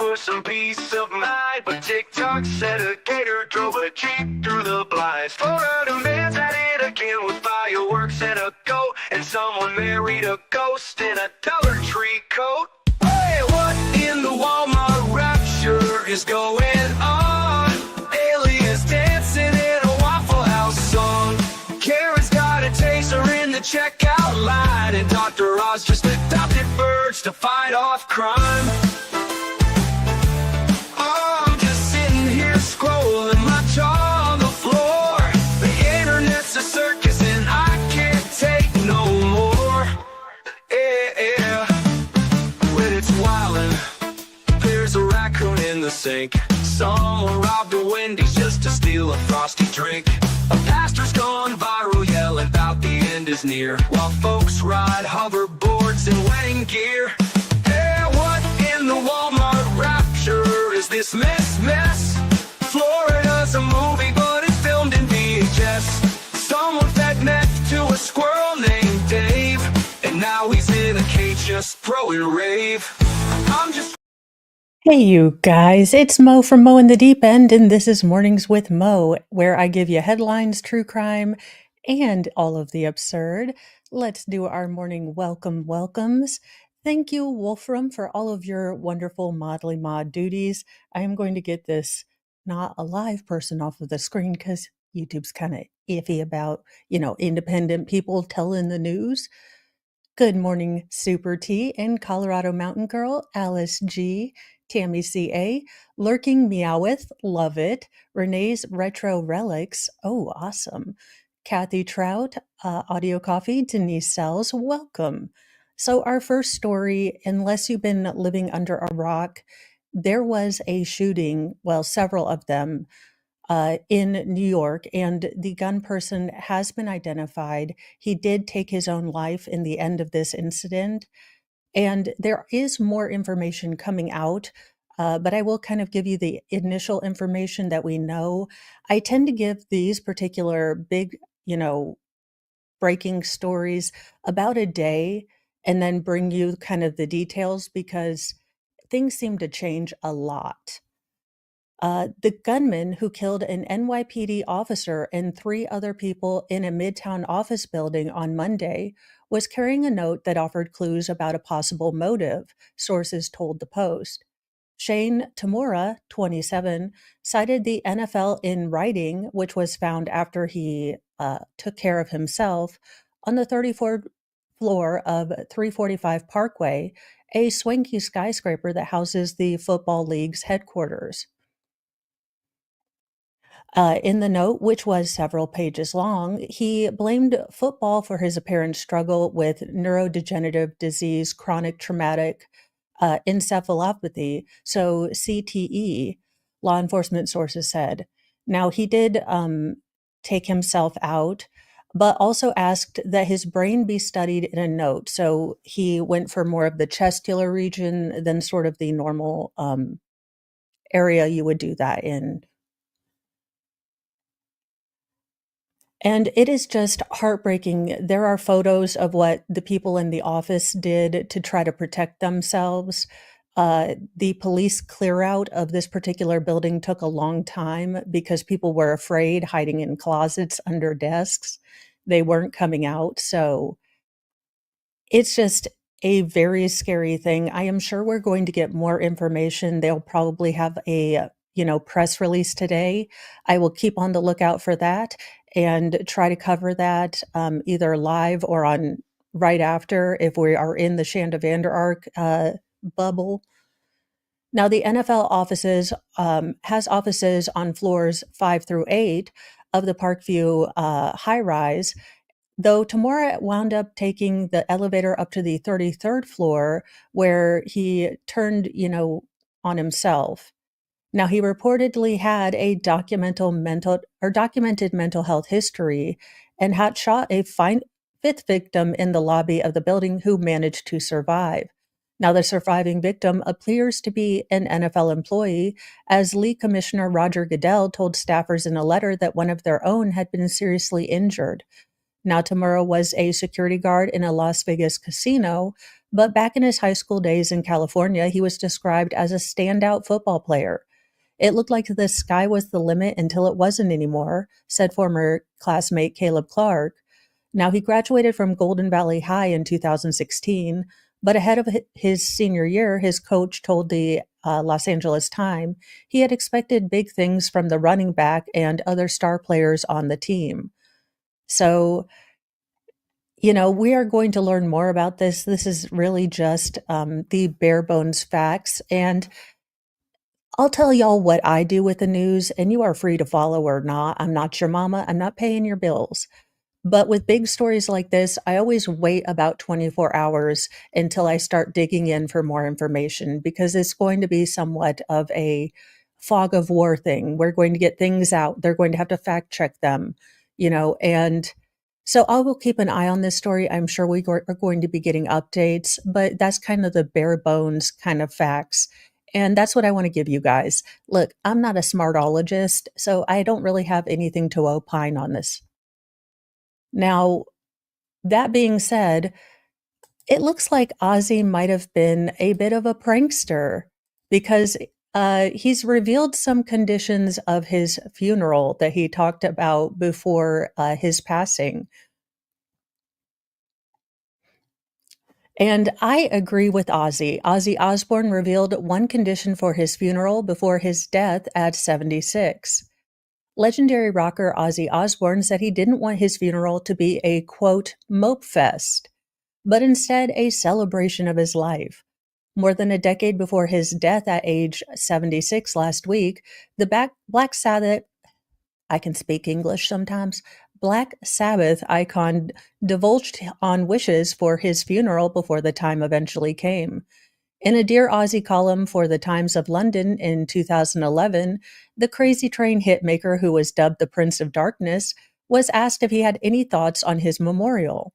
for some peace of mind, but TikTok said a gator drove a jeep through the blinds. Florida man's at it again with fireworks and a goat, and someone married a ghost in a Dollar Tree coat. Hey, what in the Walmart rapture is going on? Aliens dancing in a Waffle House song. Karen's got a taser in the checkout line, and Dr. Oz just adopted birds to fight off crime. I'm just sitting here scrolling my jaw on the floor. The internet's a circus and I can't take no more. Yeah, when it's wildin', there's a raccoon in the sink. Someone robbed a Wendy's just to steal a frosty drink. A pastor's gone viral yelling about the end is near, while folks ride hoverboards in wedding gear. Hey, what in the Walmart rapture is this mess? Florida's a movie, but it's filmed in VHS. Someone fed meth to a squirrel named Dave, and now he's in a cage just throwing rave. I'm just Hey, you guys, it's Mo from Mo in the Deep End, and this is Mornings with Mo, where I give you headlines, true crime, and all of the absurd. Let's do our morning welcomes. Thank you, Wolfram, for all of your wonderful modly mod duties. I am going to get this not a live person off of the screen because YouTube's kind of iffy about, independent people telling the news. Good morning, Super T and Colorado Mountain Girl, Alice G, Tammy C.A., Lurking Meoweth, love it, Renee's Retro Relics, oh, awesome, Kathy Trout, Audio Coffee, Denise Sells, welcome. So our first story, unless you've been living under a rock, there was a shooting, well, several of them, in New York, and the gun person has been identified. He did take his own life in the end of this incident, and there is more information coming out, but I will kind of give you the initial information that we know. I tend to give these particular big, breaking stories about a day and then bring you kind of the details because things seem to change a lot. The gunman who killed an NYPD officer and 3 other people in a Midtown office building on Monday was carrying a note that offered clues about a possible motive, sources told the Post. Shane Tamura, 27, cited the NFL in writing, which was found after he took care of himself, on the 34th floor of 345 Parkway, a swanky skyscraper that houses the Football League's headquarters. In the note, which was several pages long, he blamed football for his apparent struggle with neurodegenerative disease, chronic traumatic encephalopathy, so CTE, law enforcement sources said. Now, he did take himself out, but also asked that his brain be studied in a note. So he went for more of the chesticular region than sort of the normal area you would do that in. And it is just heartbreaking. There are photos of what the people in the office did to try to protect themselves. The police clear out of this particular building took a long time because people were afraid, hiding in closets under desks. They weren't coming out. So it's just a very scary thing. I am sure we're going to get more information. They'll probably have a press release today. I will keep on the lookout for that and try to cover that either live or on right after if we are in the Shanda Vander Ark bubble. Now, the NFL offices has offices on floors 5 through 8 of the Parkview high rise, though Tamura wound up taking the elevator up to the 33rd floor where he turned, on himself. Now, he reportedly had a documented mental health history and had shot a 5th victim in the lobby of the building who managed to survive. Now, the surviving victim appears to be an NFL employee, as League Commissioner Roger Goodell told staffers in a letter that one of their own had been seriously injured. Now, Tamura was a security guard in a Las Vegas casino But back in his high school days in California, he was described as a standout football player. It looked like the sky was the limit until it wasn't anymore, said former classmate Caleb Clark. Now, he graduated from Golden Valley High in 2016, but ahead of his senior year, his coach told the Los Angeles Times he had expected big things from the running back and other star players on the team. So, we are going to learn more about this. This is really just the bare bones facts. And I'll tell y'all what I do with the news, and you are free to follow or not. I'm not your mama. I'm not paying your bills. But with big stories like this, I always wait about 24 hours until I start digging in for more information because it's going to be somewhat of a fog of war thing. We're going to get things out. They're going to have to fact check them, and so I will keep an eye on this story. I'm sure are going to be getting updates, but that's kind of the bare bones kind of facts. And that's what I want to give you guys. Look, I'm not a smartologist, so I don't really have anything to opine on this. Now, that being said, it looks like Ozzy might have been a bit of a prankster because he's revealed some conditions of his funeral that he talked about before his passing. And I agree with Ozzy. Ozzy Osbourne revealed one condition for his funeral before his death at 76. Legendary rocker Ozzy Osbourne said he didn't want his funeral to be a, quote, mope fest, but instead a celebration of his life. More than a decade before his death at age 76 last week, the Black Sabbath, I can speak English sometimes, Black Sabbath icon divulged on wishes for his funeral before the time eventually came. In a Dear Ozzy column for the Times of London in 2011, the Crazy Train hitmaker, who was dubbed the Prince of Darkness, was asked if he had any thoughts on his memorial.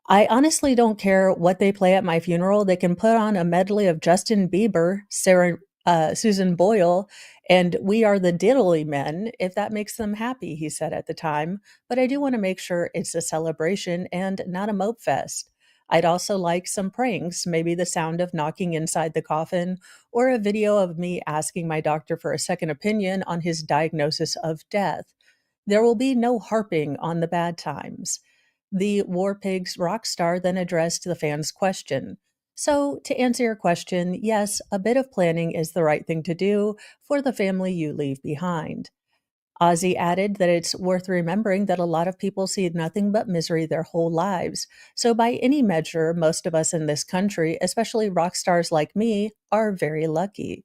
I honestly don't care what they play at my funeral. They can put on a medley of Justin Bieber, Susan Boyle, and We Are the Diddley Men, if that makes them happy, he said at the time. But I do want to make sure it's a celebration and not a mope fest. I'd also like some pranks, maybe the sound of knocking inside the coffin, or a video of me asking my doctor for a second opinion on his diagnosis of death. There will be no harping on the bad times. The War Pigs rock star then addressed the fans' question. So, to answer your question, yes, a bit of planning is the right thing to do for the family you leave behind. Ozzy added that it's worth remembering that a lot of people see nothing but misery their whole lives. So, by any measure, most of us in this country, especially rock stars like me, are very lucky.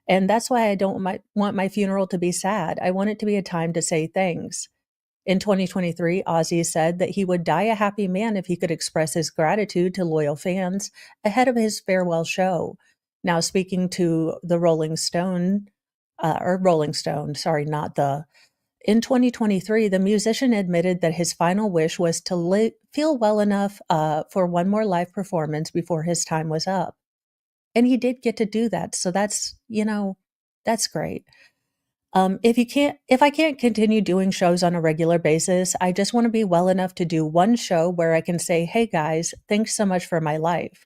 And that's why I don't want my funeral to be sad. I want it to be a time to say thanks. In 2023, Ozzy said that he would die a happy man if he could express his gratitude to loyal fans ahead of his farewell show. Now, speaking to the Rolling Stone, sorry, not the. In 2023, the musician admitted that his final wish was to feel well enough for one more live performance before his time was up. And he did get to do that. So that's great. If I can't continue doing shows on a regular basis, I just want to be well enough to do one show where I can say, hey guys, thanks so much for my life.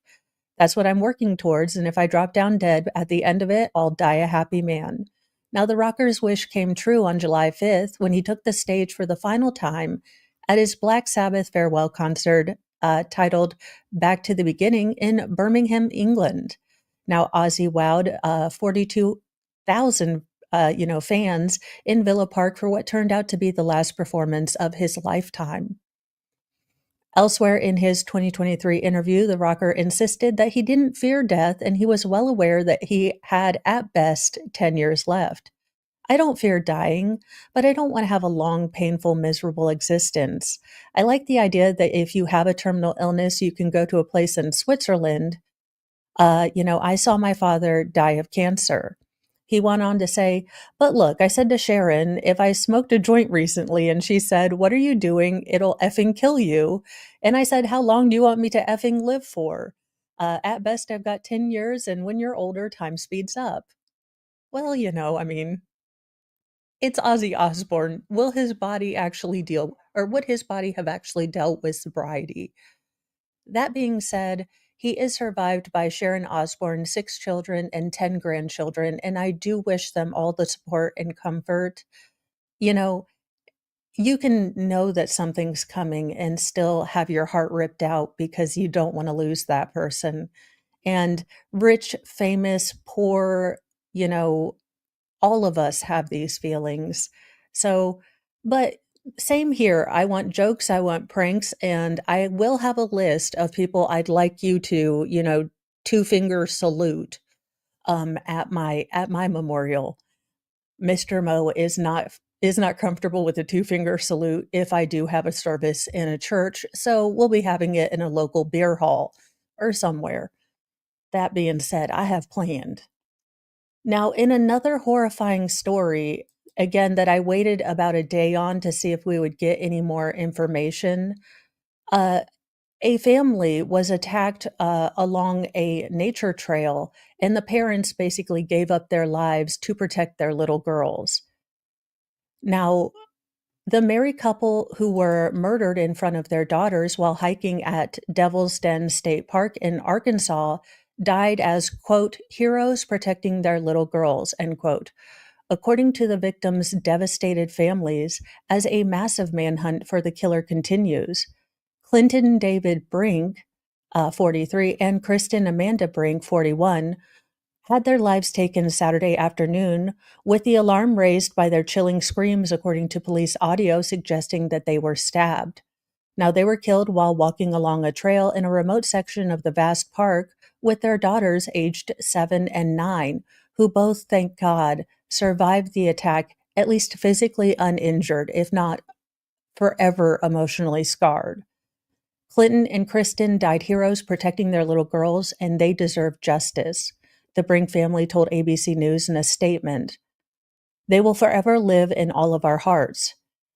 That's what I'm working towards. And if I drop down dead at the end of it, I'll die a happy man. Now, the rocker's wish came true on July 5th when he took the stage for the final time at his Black Sabbath farewell concert titled Back to the Beginning in Birmingham, England. Now, Ozzy wowed 42,000 fans in Villa Park for what turned out to be the last performance of his lifetime. Elsewhere in his 2023 interview, the rocker insisted that he didn't fear death and he was well aware that he had at best 10 years left. I don't fear dying, but I don't want to have a long, painful, miserable existence. I like the idea that if you have a terminal illness, you can go to a place in Switzerland. I saw my father die of cancer. He went on to say, but look, I said to Sharon, if I smoked a joint recently and she said, what are you doing? It'll effing kill you. And I said, how long do you want me to effing live for? At best, I've got 10 years. And when you're older, time speeds up. Well, it's Ozzy Osbourne. Will his body actually deal, or would his body have actually dealt with sobriety? That being said, he is survived by Sharon Osbourne, 6 children, and 10 grandchildren, and I do wish them all the support and comfort. You know, you can know that something's coming and still have your heart ripped out because you don't want to lose that person. And rich, famous, poor, you know, all of us have these feelings. So, but same here. I want jokes, I want pranks, and I will have a list of people I'd like you to, two-finger salute at my memorial. Mr. Mo is not comfortable with a two-finger salute if I do have a service in a church, so we'll be having it in a local beer hall or somewhere. That being said, I have planned. Now, in another horrifying story, again, that I waited about a day on to see if we would get any more information, uh, a family was attacked along a nature trail, and the parents basically gave up their lives to protect their little girls. Now, the married couple who were murdered in front of their daughters while hiking at Devil's Den State Park in Arkansas died as, quote, heroes protecting their little girls, end quote, according to the victims' devastated families, as a massive manhunt for the killer continues. Clinton David Brink, 43, and Kristen Amanda Brink, 41, had their lives taken Saturday afternoon, with the alarm raised by their chilling screams, according to police audio suggesting that they were stabbed. Now, they were killed while walking along a trail in a remote section of the vast park with their daughters aged 7 and 9, who both, thank God, survived the attack, at least physically uninjured, if not forever emotionally scarred. Clinton and Kristen died heroes protecting their little girls, and they deserve justice, the Brink family told ABC News in a statement. They will forever live in all of our hearts.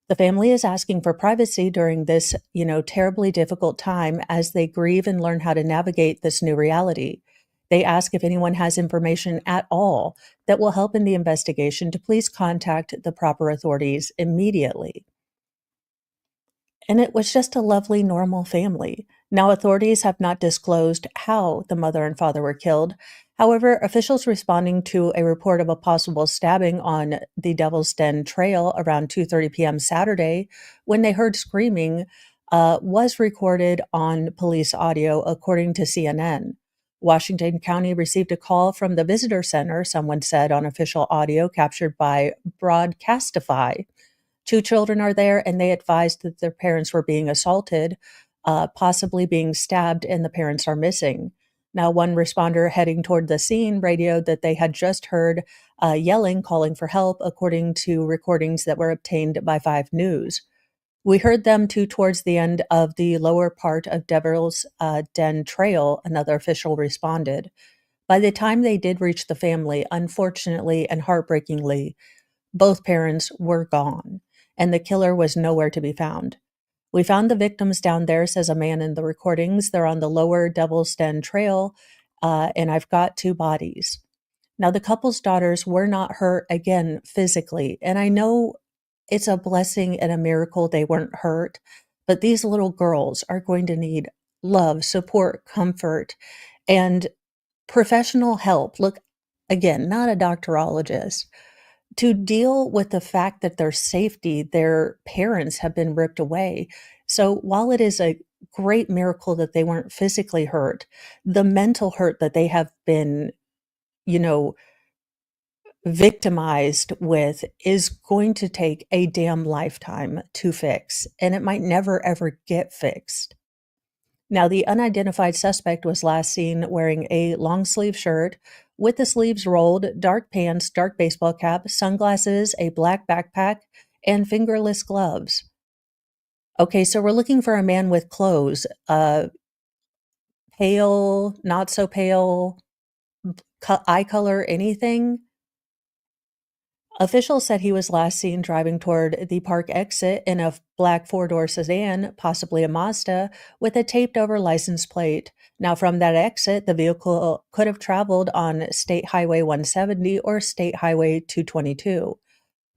The family is asking for privacy during this, terribly difficult time as they grieve and learn how to navigate this new reality. They ask if anyone has information at all that will help in the investigation to please contact the proper authorities immediately. And it was just a lovely, normal family. Now, authorities have not disclosed how the mother and father were killed. However, officials responding to a report of a possible stabbing on the Devil's Den Trail around 2:30 p.m. Saturday, when they heard screaming, was recorded on police audio, according to CNN. Washington County received a call from the visitor center, someone said on official audio captured by Broadcastify. 2 children are there, and they advised that their parents were being assaulted, possibly being stabbed, and the parents are missing. Now, one responder heading toward the scene radioed that they had just heard yelling, calling for help, according to recordings that were obtained by 5 News. We heard them towards the end of the lower part of Devil's Den Trail, another official responded. By the time they did reach the family, unfortunately and heartbreakingly, both parents were gone, and the killer was nowhere to be found. We found the victims down there, says a man in the recordings. They're on the lower Devil's Den Trail, and I've got 2 bodies. Now, the couple's daughters were not hurt, again, physically, and I know it's a blessing and a miracle they weren't hurt, but these little girls are going to need love, support, comfort, and professional help. Look, again, not a doctorologist, to deal with the fact that their safety, their parents have been ripped away. So while it is a great miracle that they weren't physically hurt, the mental hurt that they have been, you know, victimized with is going to take a damn lifetime to fix, and it might never ever get fixed. Now, the unidentified suspect was last seen wearing a long sleeve shirt with the sleeves rolled, dark pants, dark baseball cap, sunglasses, a black backpack, and fingerless gloves. Okay, so we're looking for a man with clothes, pale, not so pale, eye color, anything. Officials said he was last seen driving toward the park exit in a black 4-door sedan, possibly a Mazda, with a taped-over license plate. Now, from that exit, the vehicle could have traveled on State Highway 170 or State Highway 222.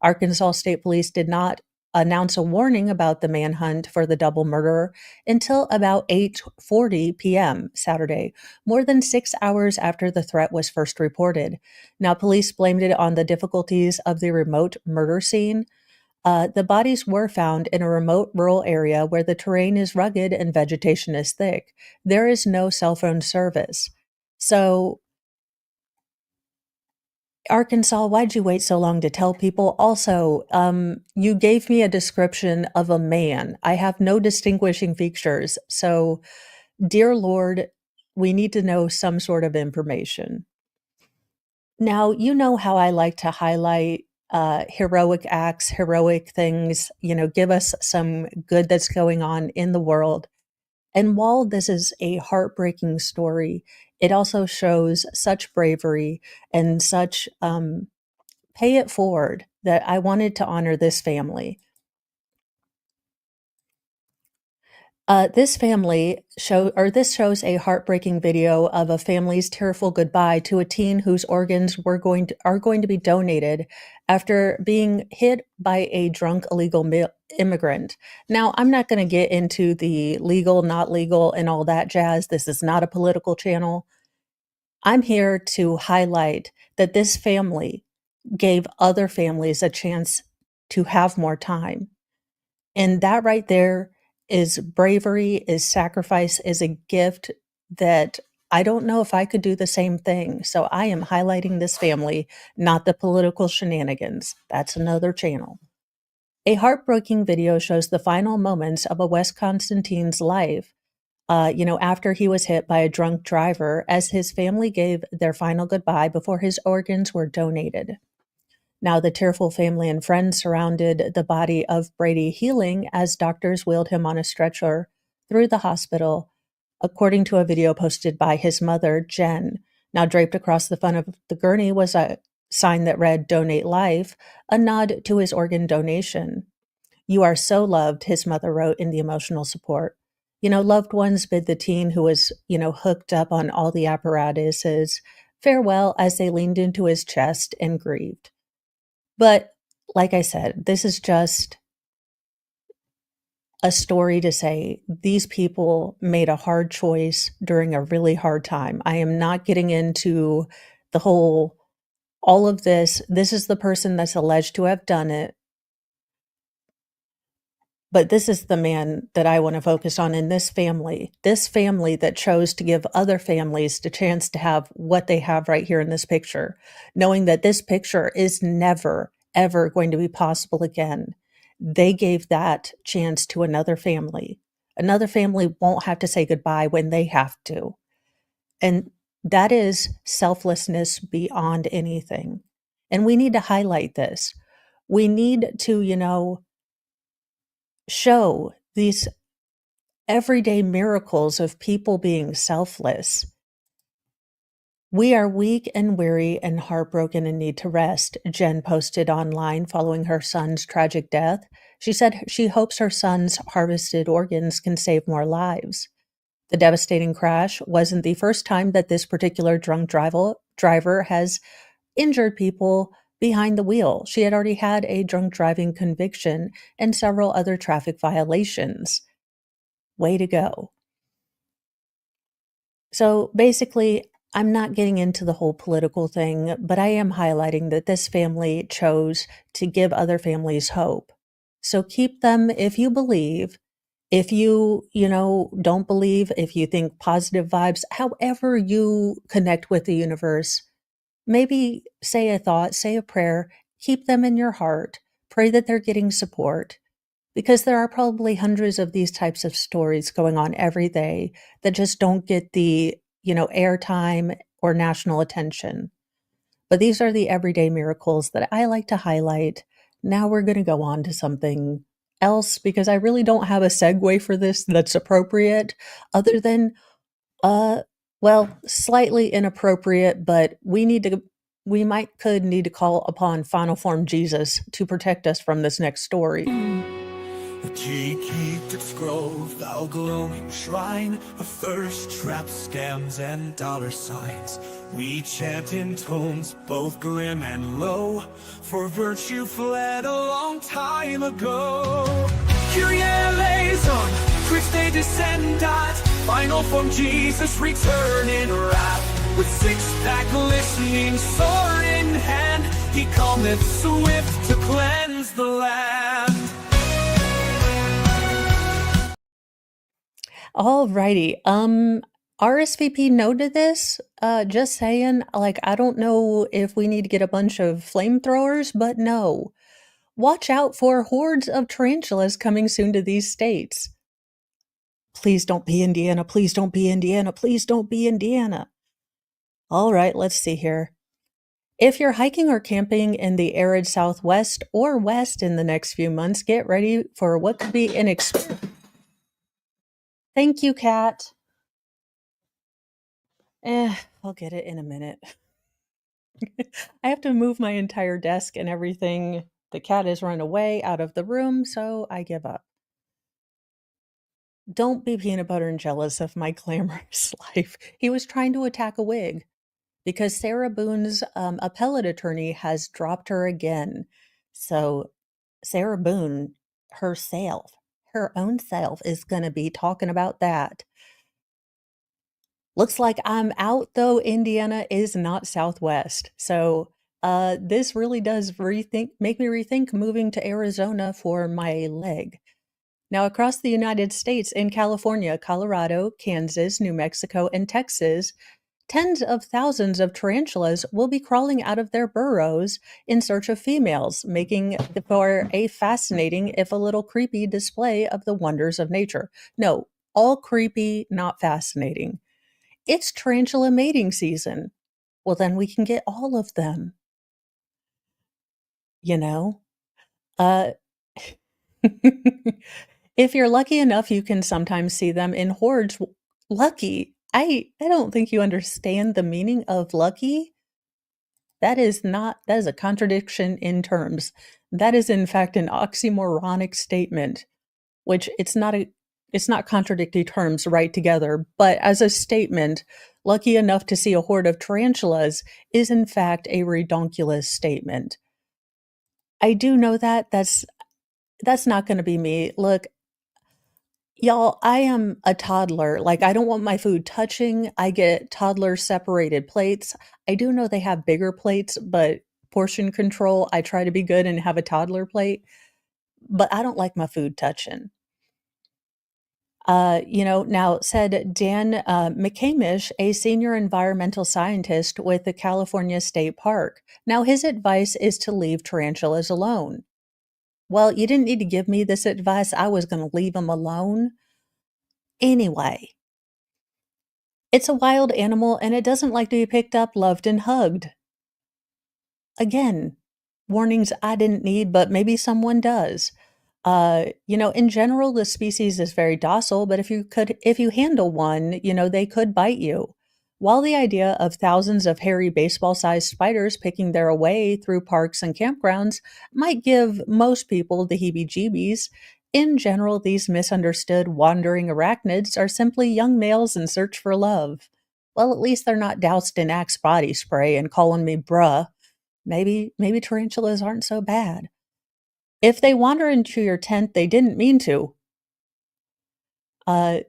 Arkansas State Police did not announce a warning about the manhunt for the double murderer until about 8:40 p.m. Saturday, more than 6 hours after the threat was first reported. Now, police blamed it on the difficulties of the remote murder scene. The bodies were found in a remote rural area where the terrain is rugged and vegetation is thick. There is no cell phone service. So, Arkansas, why'd you wait so long to tell people? Also, you gave me a description of a man. I have no distinguishing features. So, dear Lord, we need to know some sort of information. Now, you know how I like to highlight heroic acts, heroic things, give us some good that's going on in the world. And while this is a heartbreaking story, it also shows such bravery and such pay it forward that I wanted to honor this family. This shows a heartbreaking video of a family's tearful goodbye to a teen whose organs are going to be donated after being hit by a drunk illegal immigrant. Now, I'm not going to get into the legal, not legal, and all that jazz. This is not a political channel. I'm here to highlight that this family gave other families a chance to have more time. And that right there is bravery, is sacrifice, is a gift that I don't know if I could do the same thing. So I am highlighting this family, not the political shenanigans. That's another channel. A heartbreaking video shows the final moments of a Wisconsin teen's life, after he was hit by a drunk driver, as his family gave their final goodbye before his organs were donated. Now, the tearful family and friends surrounded the body of Brady healing as doctors wheeled him on a stretcher through the hospital, according to a video posted by his mother, Jen. Now, draped across the front of the gurney was a sign that read, "Donate Life," a nod to his organ donation. "You are so loved," his mother wrote in the emotional support. Loved ones bid the teen who was, hooked up on all the apparatuses farewell as they leaned into his chest and grieved. But like I said, this is just a story to say these people made a hard choice during a really hard time. I am not getting into all of this. This is the person that's alleged to have done it. But this is the man that I want to focus on in this family that chose to give other families the chance to have what they have right here in this picture, knowing that this picture is never, ever going to be possible again. They gave that chance to another family. Another family won't have to say goodbye when they have to. And that is selflessness beyond anything. And we need to highlight this. We need to, show these everyday miracles of people being selfless. "We are weak and weary and heartbroken and need to rest," Jen posted online following her son's tragic death. She said she hopes her son's harvested organs can save more lives. The devastating crash wasn't the first time that this particular drunk driver has injured people behind the wheel. She had already had a drunk driving conviction and several other traffic violations. Way to go. So basically, I'm not getting into the whole political thing, but I am highlighting that this family chose to give other families hope. So keep them if you believe. If you don't believe, if you think positive vibes, however you connect with the universe, maybe say a thought, say a prayer, keep them in your heart, pray that they're getting support, because there are probably hundreds of these types of stories going on every day that just don't get the, airtime or national attention. But these are the everyday miracles that I like to highlight. Now we're going to go on to something else because I really don't have a segue for this that's appropriate other than slightly inappropriate, but we could need to call upon final form Jesus to protect us from this next story. The key-keeped grove, thou glowing shrine of thirst traps, scams, and dollar signs. We chant in tones both grim and low, for virtue fled a long time ago. Kyrie eleison, Christe descendat, final form Jesus return in wrath. With six-pack glistening sword in hand, he cometh swift to cleanse the land. Alrighty. RSVP no to this. Just saying, like, I don't know if we need to get a bunch of flamethrowers, but no. Watch out for hordes of tarantulas coming soon to these states. Please don't be Indiana. Please don't be Indiana. Please don't be Indiana. All right, let's see here. If you're hiking or camping in the arid Southwest or West in the next few months, get ready for what could be an experience. Thank you, Kat. I'll get it in a minute. I have to move my entire desk and everything. The cat has run away out of the room, so I give up. Don't be peanut butter and jealous of my glamorous life. He was trying to attack a wig because Sarah Boone's appellate attorney has dropped her again. So Sarah Boone herself, her own self, is going to be talking about that. Looks like I'm out, though Indiana is not Southwest. So this really does make me rethink moving to Arizona for my leg. Now, across the United States, in California, Colorado, Kansas, New Mexico, and Texas, tens of thousands of tarantulas will be crawling out of their burrows in search of females, making for a fascinating, if a little creepy, display of the wonders of nature. No, all creepy, not fascinating. It's tarantula mating season. Well, then we can get all of them. You know? If you're lucky enough, you can sometimes see them in hordes. Lucky? I don't think you understand the meaning of lucky. That is a contradiction in terms. That is, in fact, an oxymoronic statement, which it's not contradictory terms right together, but as a statement, lucky enough to see a horde of tarantulas is, in fact, a redonkulous statement. I do know that. That's not going to be me. Look, y'all, I am a toddler. Like, I don't want my food touching. I get toddler separated plates. I do know they have bigger plates, but portion control, I try to be good and have a toddler plate, but I don't like my food touching. Now, said Dan McCamish, a senior environmental scientist with the California State Park. Now, his advice is to leave tarantulas alone. Well, you didn't need to give me this advice. I was going to leave them alone. Anyway, it's a wild animal and it doesn't like to be picked up, loved, and hugged. Again, warnings I didn't need, but maybe someone does. In general, the species is very docile, but if you handle one, they could bite you. While the idea of thousands of hairy baseball-sized spiders picking their way through parks and campgrounds might give most people the heebie-jeebies, in general, these misunderstood wandering arachnids are simply young males in search for love. Well, at least they're not doused in Axe body spray and calling me bruh. Maybe tarantulas aren't so bad. If they wander into your tent, they didn't mean to.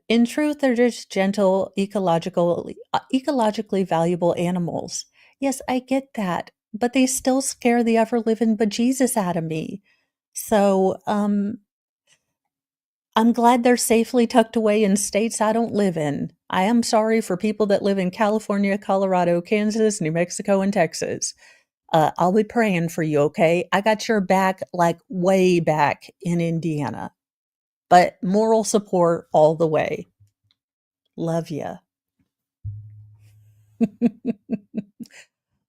In truth, they're just gentle, ecologically valuable animals. Yes, I get that, but they still scare the ever-living bejesus out of me. So, I'm glad they're safely tucked away in states I don't live in. I am sorry for people that live in California, Colorado, Kansas, New Mexico, and Texas. I'll be praying for you, okay? I got your back, like way back in Indiana. But moral support all the way. Love ya.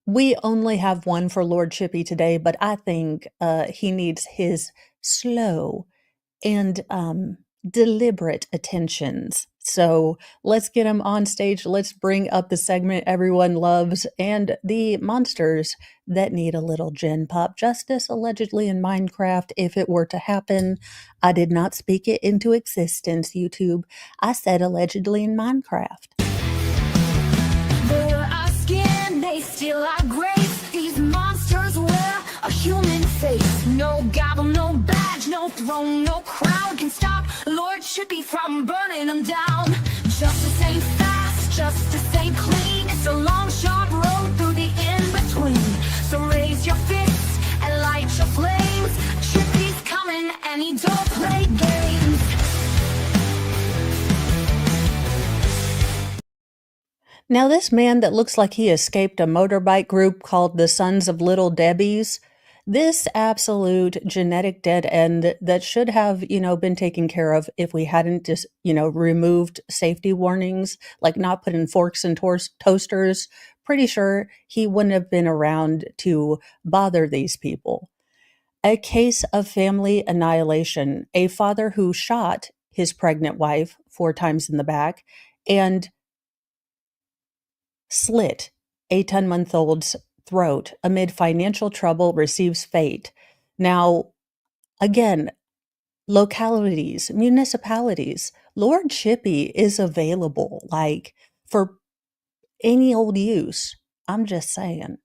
We only have one for Lord Chippy today, but I think he needs his slow and deliberate attentions. So let's get him on stage. Let's bring up the segment everyone loves and the monsters that need a little gen pop justice, allegedly in Minecraft. If it were to happen, I did not speak it into existence, YouTube. I said allegedly in Minecraft. They're our skin, they steal our grace. These monsters wear a human face. No gavel, no badge, no throne, no crown can stop Lordshipy from burning them down. Justice ain't fast, justice ain't clean. It's a long, sharp road through the in-between. So raise your fists and light your flames. Chippy's coming and he don't play games. Now, this man that looks like he escaped a motorbike group called the Sons of Little Debbies, this absolute genetic dead end that should have, been taken care of if we hadn't just, removed safety warnings, like not putting forks in toasters. Pretty sure he wouldn't have been around to bother these people. A case of family annihilation. A father who shot his pregnant wife 4 times in the back and slit a 10-month-old's throat amid financial trouble receives fate. Now, again, localities, municipalities, Lord Chippy is available, like, for any old use. I'm just saying.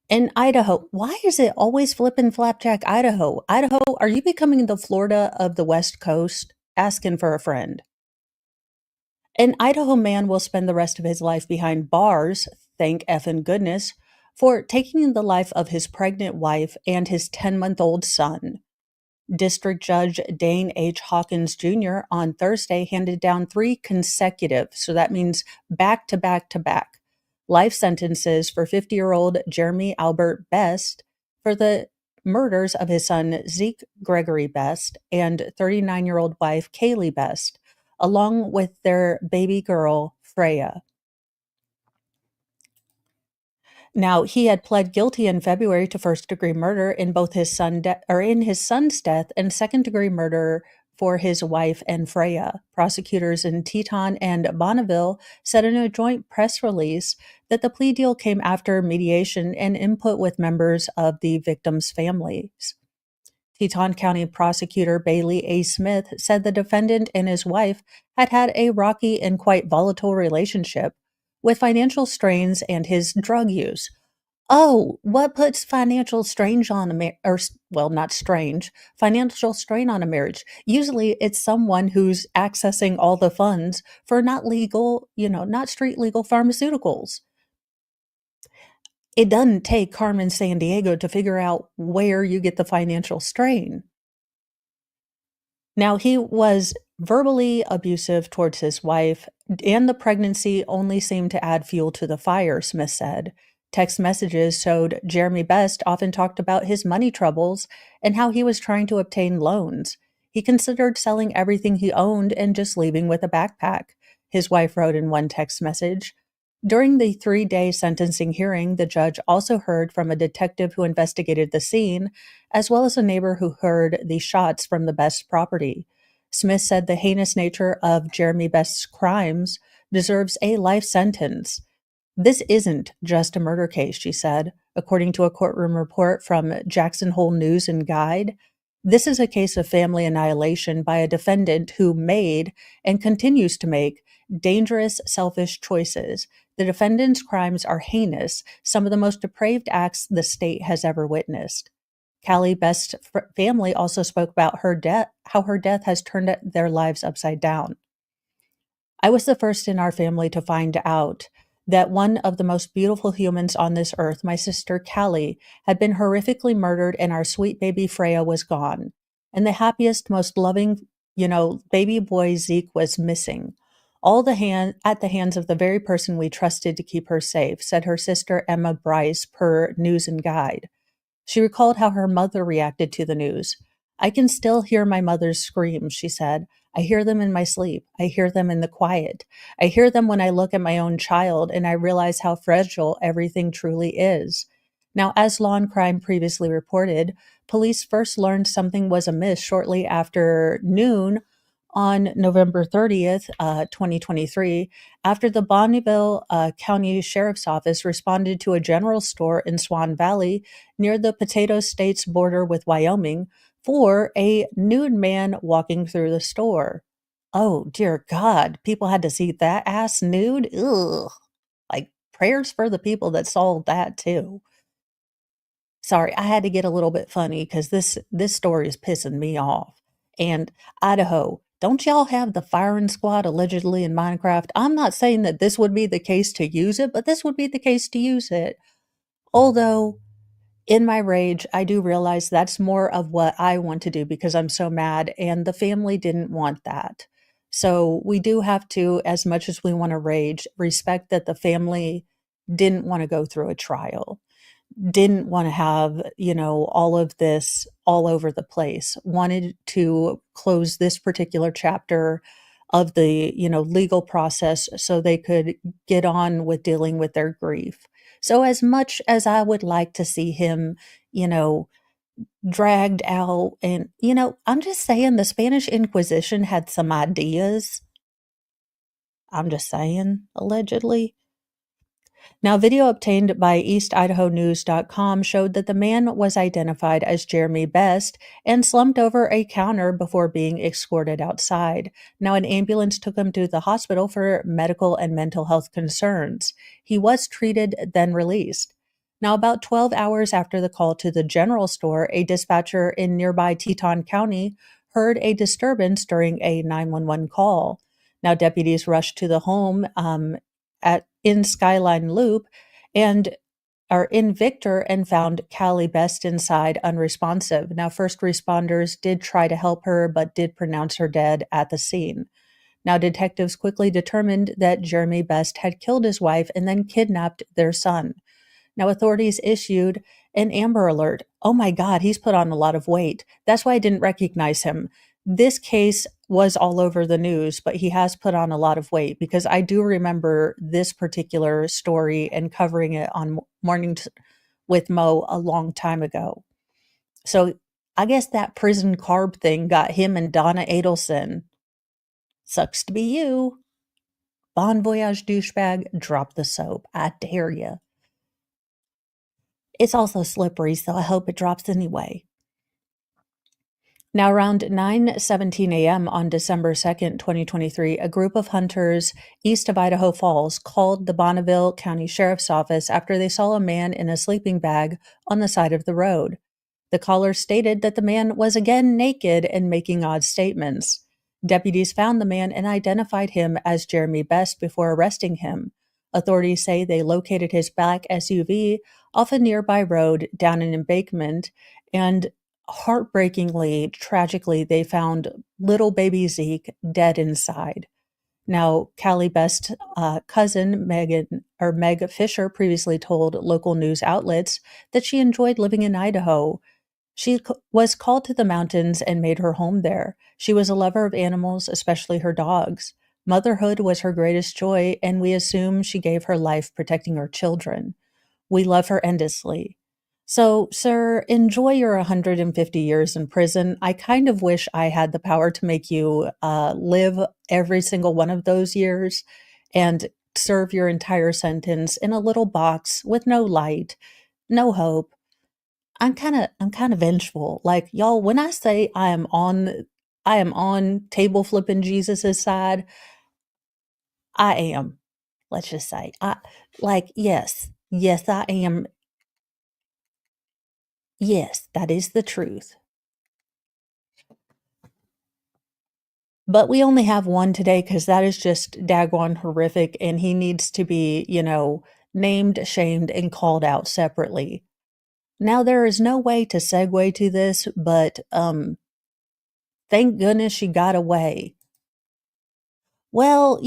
In Idaho, why is it always flippin' flapjack Idaho? Idaho, are you becoming the Florida of the West Coast? Asking for a friend. An Idaho man will spend the rest of his life behind bars, thank effing goodness, for taking the life of his pregnant wife and his 10-month-old son. District Judge Dane H. Hawkins Jr. on Thursday handed down 3 consecutive, so that means back to back to back, life sentences for 50-year-old Jeremy Albert Best for the murders of his son Zeke Gregory Best and 39-year-old wife Kaylee Best, along with their baby girl, Freya. Now, he had pled guilty in February to first-degree murder in both his son's death and second-degree murder for his wife and Freya. Prosecutors in Teton and Bonneville said in a joint press release that the plea deal came after mediation and input with members of the victims' families. Teton County Prosecutor Bailey A. Smith said the defendant and his wife had had a rocky and quite volatile relationship, with financial strains and his drug use. Oh, what puts financial strain on financial strain on a marriage? Usually it's someone who's accessing all the funds for not street legal pharmaceuticals. It doesn't take Carmen Sandiego to figure out where you get the financial strain. Now, he was verbally abusive towards his wife, and the pregnancy only seemed to add fuel to the fire, Smith said. Text messages showed Jeremy Best often talked about his money troubles and how he was trying to obtain loans. He considered selling everything he owned and just leaving with a backpack, his wife wrote in one text message. During the 3-day sentencing hearing, the judge also heard from a detective who investigated the scene, as well as a neighbor who heard the shots from the Best property. Smith said the heinous nature of Jeremy Best's crimes deserves a life sentence. This isn't just a murder case, she said, according to a courtroom report from Jackson Hole News and Guide. This is a case of family annihilation by a defendant who made and continues to make dangerous, selfish choices. The defendant's crimes are heinous, some of the most depraved acts the state has ever witnessed. Callie Best's family also spoke about her death, how her death has turned their lives upside down. I was the first in our family to find out that one of the most beautiful humans on this earth, my sister Callie, had been horrifically murdered and our sweet baby Freya was gone. And the happiest, most loving, baby boy Zeke was missing. All at the hands of the very person we trusted to keep her safe, said her sister Emma Bryce per News and Guide. She recalled how her mother reacted to the news. I can still hear my mother's screams, she said. I hear them in my sleep. I hear them in the quiet. I hear them when I look at my own child and I realize how fragile everything truly is. Now, as Law and Crime previously reported, police first learned something was amiss shortly after noon on November 30th, 2023, after the Bonneville County Sheriff's Office responded to a general store in Swan Valley near the Potato State's border with Wyoming for a nude man walking through the store. Oh, dear God, people had to see that ass nude? Ugh. Like, prayers for the people that saw that, too. Sorry, I had to get a little bit funny because this story is pissing me off. And Idaho, don't y'all have the firing squad allegedly in Minecraft? I'm not saying that this would be the case to use it, but this would be the case to use it. Although, in my rage, I do realize that's more of what I want to do because I'm so mad, and the family didn't want that. So we do have to, as much as we want to rage, respect that the family didn't want to go through a trial, didn't want to have, all of this all over the place, wanted to close this particular chapter of the, legal process so they could get on with dealing with their grief. So as much as I would like to see him, you know, dragged out and, I'm just saying the Spanish Inquisition had some ideas. I'm just saying, allegedly. Now, video obtained by EastIdahoNews.com showed that the man was identified as Jeremy Best and slumped over a counter before being escorted outside. Now, an ambulance took him to the hospital for medical and mental health concerns. He was treated, then released. Now, about 12 hours after the call to the general store, a dispatcher in nearby Teton County heard a disturbance during a 911 call. Now, deputies rushed to the home in Skyline Loop and are in Victor and found Callie Best inside unresponsive. Now, first responders did try to help her, but did pronounce her dead at the scene. Now, detectives quickly determined that Jeremy Best had killed his wife and then kidnapped their son. Now, authorities issued an Amber Alert. Oh my God, he's put on a lot of weight. That's why I didn't recognize him. This case was all over the news, but he has put on a lot of weight because I do remember this particular story and covering it on Mornings with Mo a long time ago. So I guess that prison carb thing got him and Donna Adelson. Sucks to be you. Bon voyage, douchebag. Drop the soap. I dare you. It's also slippery, so I hope it drops anyway. Now, around 9:17 a.m. on December 2nd, 2023, a group of hunters east of Idaho Falls called the Bonneville County Sheriff's Office after they saw a man in a sleeping bag on the side of the road. The caller stated that the man was again naked and making odd statements. Deputies found the man and identified him as Jeremy Best before arresting him. Authorities say they located his black SUV off a nearby road down an embankment, and heartbreakingly, tragically, they found little baby Zeke dead inside. Now, Callie Best's cousin, Meg Fisher, previously told local news outlets that she enjoyed living in Idaho. She was called to the mountains and made her home there. She was a lover of animals, especially her dogs. Motherhood was her greatest joy, and we assume she gave her life protecting her children. We love her endlessly. So, sir, enjoy your 150 years in prison. I kind of wish I had the power to make you live every single one of those years and serve your entire sentence in a little box with no light, no hope. I'm kind of vengeful. Like, y'all, when I say I am on table flipping Jesus's side, I am. Let's just say. Yes. Yes, I am. Yes, that is the truth. But we only have one today because that is just daggone horrific, and he needs to be, named, shamed, and called out separately. Now, there is no way to segue to this, but thank goodness she got away. Well,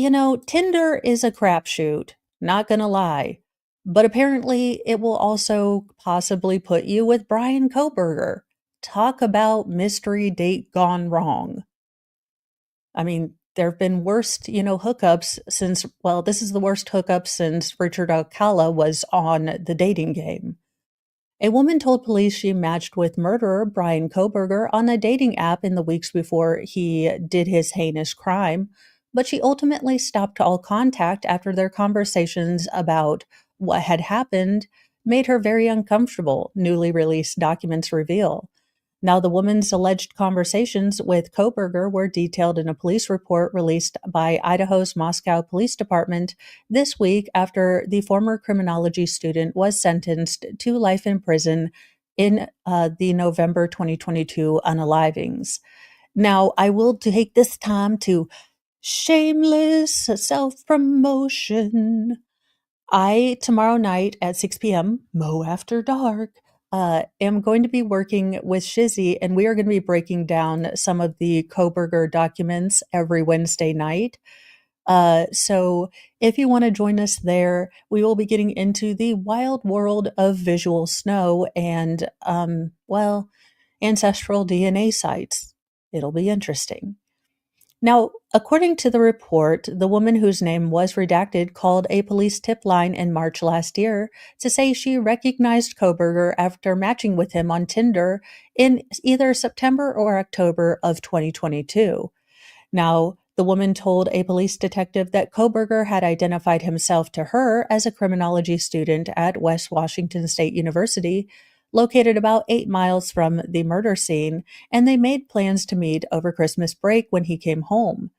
Tinder is a crapshoot, not gonna lie. But apparently, it will also possibly put you with Brian Koberger. Talk about mystery date gone wrong. I mean, there have been worst, hookups since, well, this is the worst hookup since Richard Alcala was on the dating game. A woman told police she matched with murderer Brian Koberger on a dating app in the weeks before he did his heinous crime, but she ultimately stopped all contact after their conversations about what had happened made her very uncomfortable, newly released documents reveal. Now, the woman's alleged conversations with Koberger were detailed in a police report released by Idaho's Moscow Police Department this week after the former criminology student was sentenced to life in prison in the November 2022 unalivings. Now, I will take this time to shameless self promotion. Tomorrow night at 6 p.m., Mo After Dark, am going to be working with Shizzy, and we are going to be breaking down some of the Koberger documents every Wednesday night. So if you want to join us there, we will be getting into the wild world of visual snow and, ancestral DNA sites. It'll be interesting. Now, according to the report, the woman whose name was redacted called a police tip line in March last year to say she recognized Koberger after matching with him on Tinder in either September or October of 2022. Now, the woman told a police detective that Koberger had identified himself to her as a criminology student at West Washington State University, located about 8 miles from the murder scene, and they made plans to meet over Christmas break when he came home.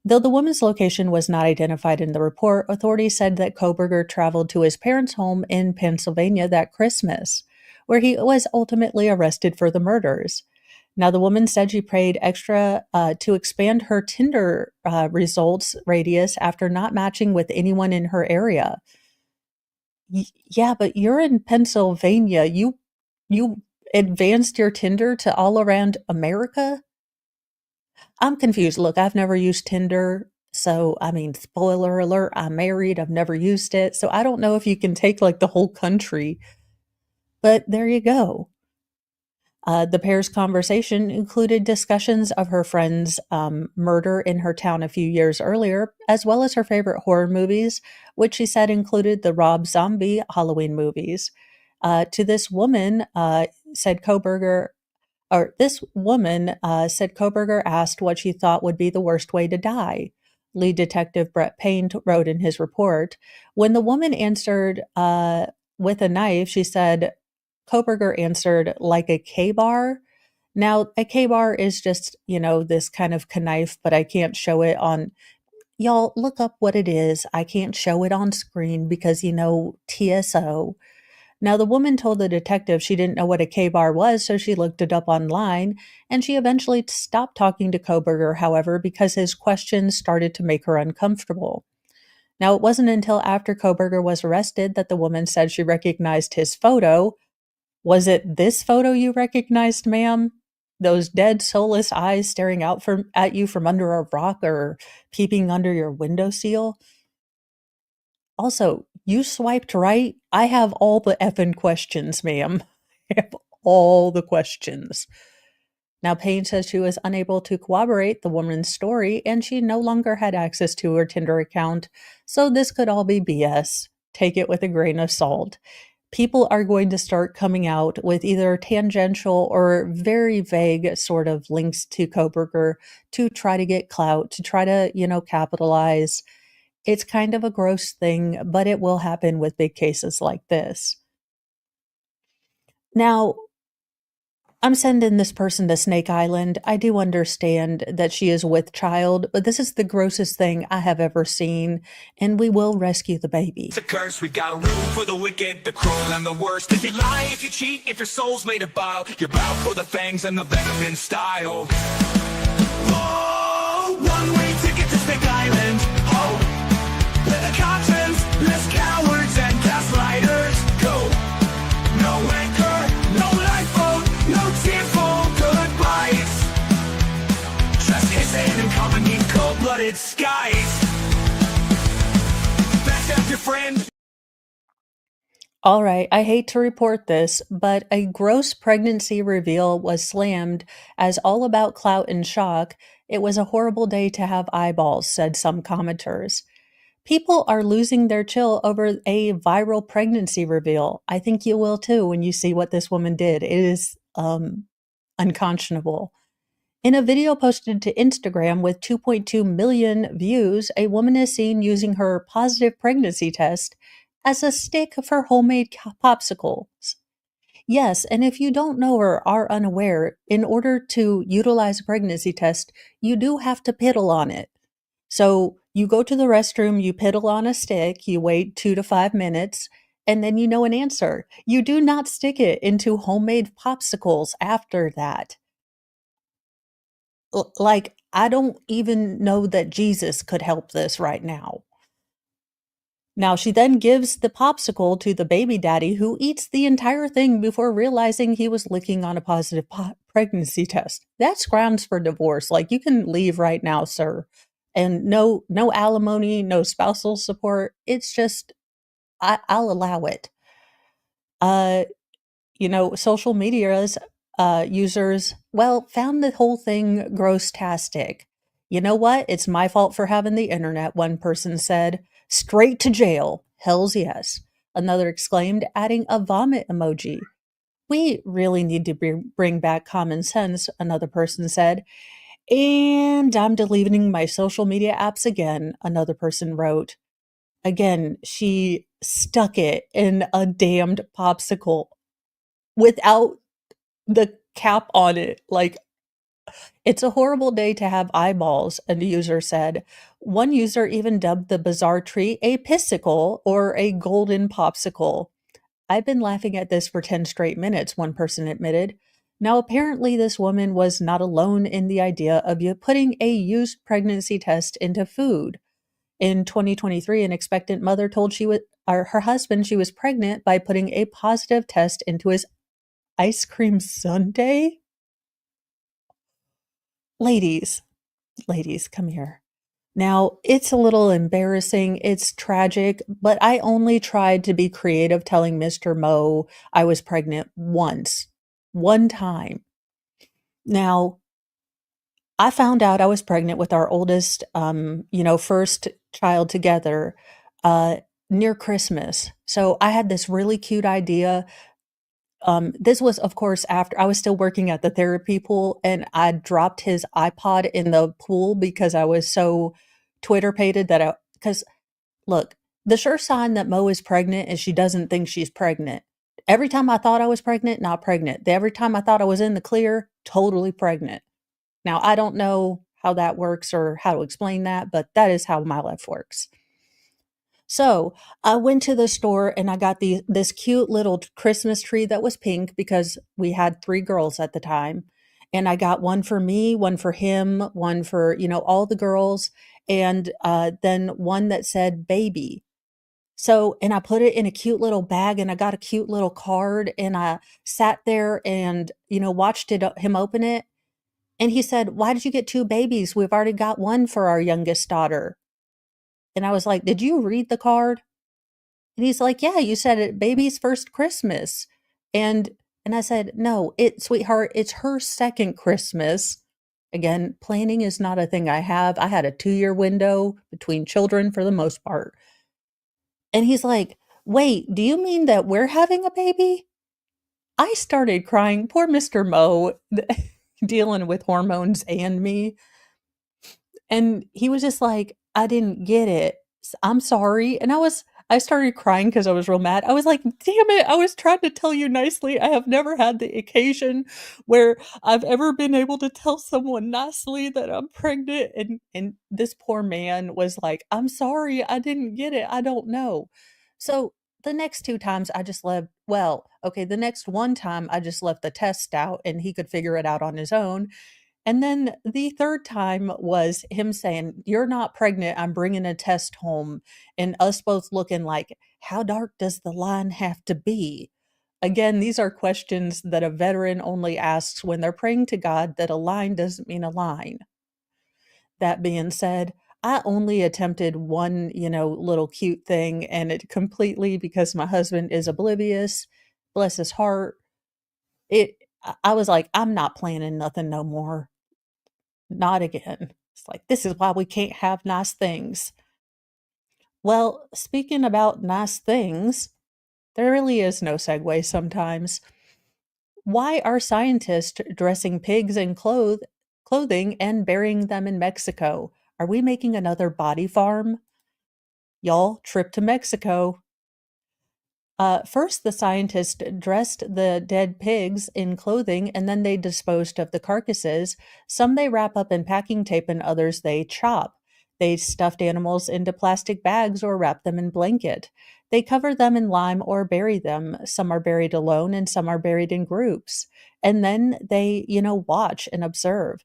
Though the woman's location was not identified in the report, authorities said that Koberger traveled to his parents' home in Pennsylvania that Christmas, where he was ultimately arrested for the murders. Now, the woman said she paid extra to expand her Tinder results radius after not matching with anyone in her area. Yeah, but you're in Pennsylvania. You advanced your Tinder to all around America? I'm confused. Look, I've never used Tinder. So, I mean, spoiler alert, I'm married. I've never used it. So I don't know if you can take like the whole country, but there you go. The pair's conversation included discussions of her friend's murder in her town a few years earlier, as well as her favorite horror movies, which she said included the Rob Zombie Halloween movies. To this woman, said Koberger, or this woman said Koberger asked what she thought would be the worst way to die. Lead Detective Brett Payne wrote in his report, when the woman answered with a knife, she said, Koberger answered, like a K-bar. Now, a K-bar is just, this kind of knife, but I can't show it on. Y'all, look up what it is. I can't show it on screen because, TSO. Now, the woman told the detective she didn't know what a K-bar was, so she looked it up online, and she eventually stopped talking to Koberger, however, because his questions started to make her uncomfortable. Now, it wasn't until after Koberger was arrested that the woman said she recognized his photo. Was it this photo you recognized, ma'am? Those dead, soulless eyes staring out at you from under a rock or peeping under your windowsill? Also, you swiped right. I have all the effing questions, ma'am. I have all the questions. Now, Payne says she was unable to corroborate the woman's story and she no longer had access to her Tinder account, so this could all be BS. Take it with a grain of salt. People are going to start coming out with either tangential or very vague sort of links to Koberger to try to get clout, to try to, capitalize. It's kind of a gross thing, but it will happen with big cases like this. Now, I'm sending this person to Snake Island. I do understand that she is with child, but this is the grossest thing I have ever seen, and we will rescue the baby. It's a curse, we've got room for the wicked, the cruel, and the worst. If you lie, if you cheat, if your soul's made of bile, you're bound for the fangs and the venom in style. Oh, one-way ticket to Snake Island. Oh, better conscience, less cowards and gaslighters. Go, no anchor, no lifeboat, no tearful goodbyes. Just hissing and coming in cold-blooded skies. Back up your friend. All right, I hate to report this, but a gross pregnancy reveal was slammed as all about clout and shock. It was a horrible day to have eyeballs, said some commenters. People are losing their chill over a viral pregnancy reveal. I think you will too when you see what this woman did. It is unconscionable. In a video posted to Instagram with 2.2 million views, a woman is seen using her positive pregnancy test as a stick for homemade popsicles. Yes, and if you don't know or are unaware, in order to utilize a pregnancy test, you do have to piddle on it. So you go to the restroom, you piddle on a stick, you wait 2 to 5 minutes, and then you know an answer. You do not stick it into homemade popsicles after that. Like, I don't even know that Jesus could help this right now. Now, she then gives the popsicle to the baby daddy, who eats the entire thing before realizing he was licking on a positive pregnancy test. That's grounds for divorce. Like, you can leave right now, sir. And no alimony, no spousal support. It's just, I'll allow it. Social media's users, well, found the whole thing gross-tastic. You know what? It's my fault for having the internet, one person said. Straight to jail. Hells yes. Another exclaimed, adding a vomit emoji. We really need to bring back common sense, another person said. And I'm deleting my social media apps again, another person wrote. Again, she stuck it in a damned popsicle without the cap on it. Like, it's a horrible day to have eyeballs, a user said. One user even dubbed the bizarre treat a pissicle or a golden popsicle. I've been laughing at this for 10 straight minutes, one person admitted. Now, apparently, this woman was not alone in the idea of you putting a used pregnancy test into food. In 2023, an expectant mother told her husband she was pregnant by putting a positive test into his ice cream sundae. Ladies, come here. Now, it's a little embarrassing, it's tragic, but I only tried to be creative telling Mr. Mo I was pregnant once. One time. Now, I found out I was pregnant with our oldest, first child together, near Christmas. So I had this really cute idea. This was, of course, after I was still working at the therapy pool, and I dropped his iPod in the pool because I was so Twitter-pated because look, the sure sign that Mo is pregnant is she doesn't think she's pregnant. Every time I thought I was pregnant, not pregnant. Every time I thought I was in the clear, totally pregnant. Now, I don't know how that works or how to explain that, but that is how my life works. So I went to the store and I got this cute little Christmas tree that was pink because we had 3 girls at the time. And I got one for me, one for him, one for, all the girls, and then one that said baby. So, and I put it in a cute little bag and I got a cute little card and I sat there and, watched him open it. And he said, "Why did you get 2 babies? We've already got one for our youngest daughter." And I was like, "Did you read the card?" And he's like, "Yeah, you said it baby's first Christmas." And I said, "No, sweetheart, it's her second Christmas." Again, planning is not a thing I have. I had a 2-year window between children for the most part. And he's like, "Wait, do you mean that we're having a baby?" I started crying. Poor Mr. Mo, dealing with hormones and me. And he was just like, "I didn't get it. I'm sorry." And I started crying because I was real mad. I was like, "Damn it. I was trying to tell you nicely. I have never had the occasion where I've ever been able to tell someone nicely that I'm pregnant." And this poor man was like, "I'm sorry. I didn't get it. I don't know." So the next 2 times I just the next one time I just left the test out and he could figure it out on his own. And then the 3rd time was him saying, "You're not pregnant. I'm bringing a test home." And us both looking like, how dark does the line have to be? Again, these are questions that a veteran only asks when they're praying to God that a line doesn't mean a line. That being said, I only attempted one, little cute thing, and it completely, because my husband is oblivious, bless his heart. I was like, "I'm not planning nothing no more. Not again." It's like, this is why we can't have nice things. Well, speaking about nice things, there really is no segue sometimes. Why are scientists dressing pigs in clothing and burying them in Mexico? Are we making another body farm? Y'all, trip to Mexico. First, the scientists dressed the dead pigs in clothing and then they disposed of the carcasses. Some they wrap up in packing tape and others they chop. They stuffed animals into plastic bags or wrap them in blanket. They cover them in lime or bury them. Some are buried alone and some are buried in groups. And then they, watch and observe.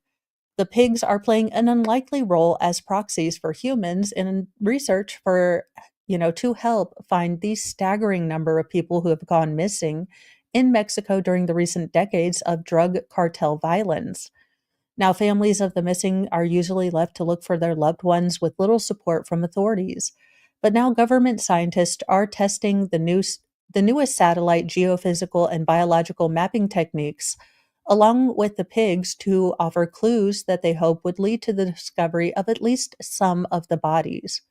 The pigs are playing an unlikely role as proxies for humans in research to help find the staggering number of people who have gone missing in Mexico during the recent decades of drug cartel violence. Now, families of the missing are usually left to look for their loved ones with little support from authorities. But now government scientists are testing the newest satellite geophysical and biological mapping techniques along with the pigs to offer clues that they hope would lead to the discovery of at least some of the bodies.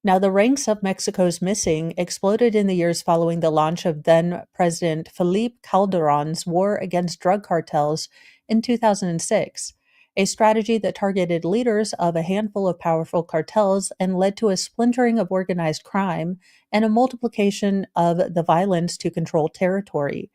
Now, the ranks of Mexico's missing exploded in the years following the launch of then President Felipe Calderon's war against drug cartels in 2006, a strategy that targeted leaders of a handful of powerful cartels and led to a splintering of organized crime and a multiplication of the violence to control territory.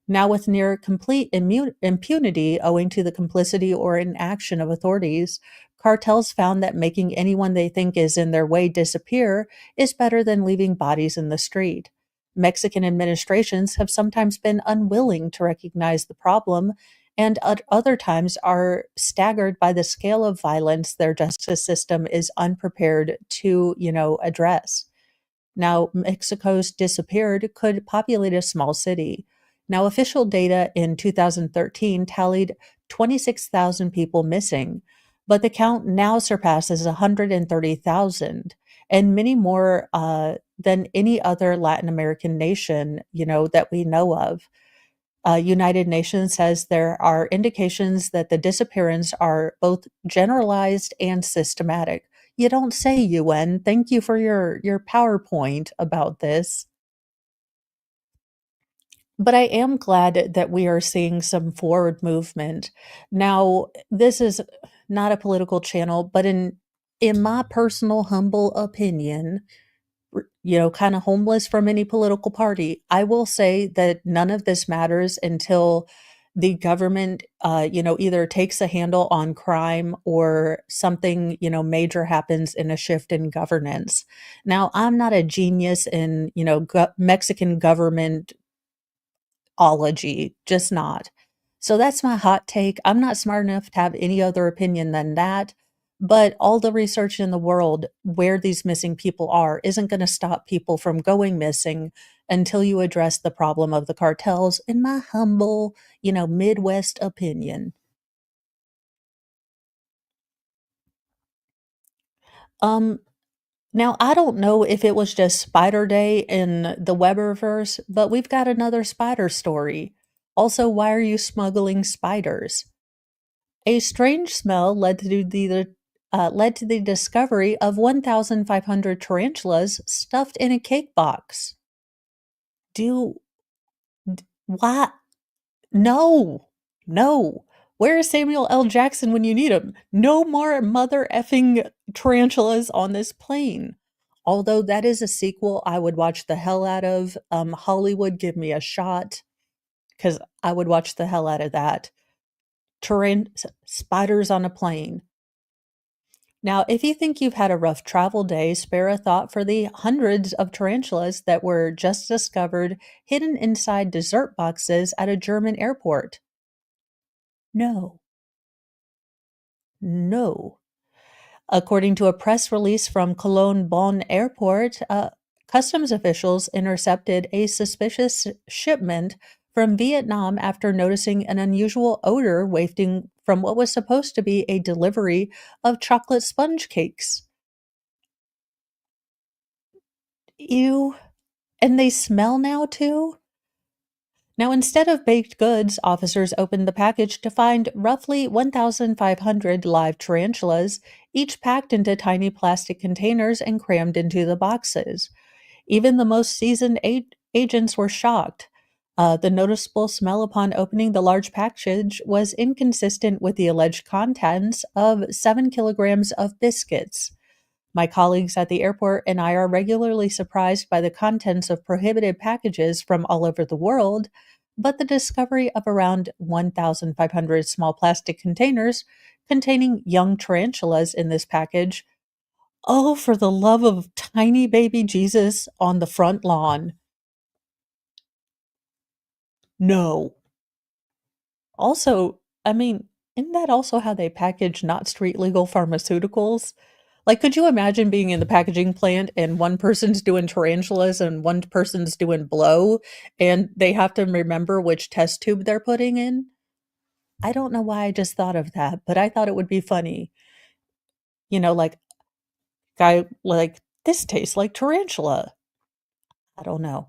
Now, with near complete impunity owing to the complicity or inaction of authorities, cartels found that making anyone they think is in their way disappear is better than leaving bodies in the street. Mexican administrations have sometimes been unwilling to recognize the problem and at other times are staggered by the scale of violence their justice system is unprepared to, address. Now, Mexico's disappeared could populate a small city. Now, official data in 2013 tallied 26,000 people missing, but the count now surpasses 130,000 and many more than any other Latin American nation, that we know of. United Nations says there are indications that the disappearance are both generalized and systematic. You don't say, UN. Thank you for your PowerPoint about this. But I am glad that we are seeing some forward movement. Now, this is not a political channel, but in my personal humble opinion, kind of homeless from any political party. I will say that none of this matters until the government, either takes a handle on crime or something, major happens in a shift in governance. Now, I'm not a genius in, Mexican government ology, just not. So that's my hot take. I'm not smart enough to have any other opinion than that. But all the research in the world where these missing people are isn't going to stop people from going missing until you address the problem of the cartels, in my humble, Midwest opinion. Um, Now I don't know if it was just Spider Day in the Webberverse, but we've got another spider story. Also, why are you smuggling spiders? A strange smell led to the discovery of 1,500 tarantulas stuffed in a cake box. Do what? No, no. Where is Samuel L. Jackson when you need him? No more mother effing tarantulas on this plane. Although that is a sequel I would watch the hell out of. Hollywood, give me a shot because I would watch the hell out of that. Spiders on a plane. Now, if you think you've had a rough travel day, spare a thought for the hundreds of tarantulas that were just discovered hidden inside dessert boxes at a German airport. No, no. According to a press release from Cologne Bonn Airport, customs officials intercepted a suspicious shipment from Vietnam after noticing an unusual odor wafting from what was supposed to be a delivery of chocolate sponge cakes. Ew. And they smell now too? Now, instead of baked goods, officers opened the package to find roughly 1,500 live tarantulas, each packed into tiny plastic containers and crammed into the boxes. Even the most seasoned agents were shocked. The noticeable smell upon opening the large package was inconsistent with the alleged contents of 7 kilograms of biscuits. My colleagues at the airport and I are regularly surprised by the contents of prohibited packages from all over the world, but the discovery of around 1,500 small plastic containers containing young tarantulas in this package. Oh, for the love of tiny baby Jesus on the front lawn. No. Also, I mean, isn't that also how they package not street legal pharmaceuticals? Like, could you imagine being in the packaging plant and one person's doing tarantulas and one person's doing blow, and they have to remember which test tube they're putting in? I don't know why I just thought of that, but I thought it would be funny. Like, guy, like, this tastes like tarantula. I don't know.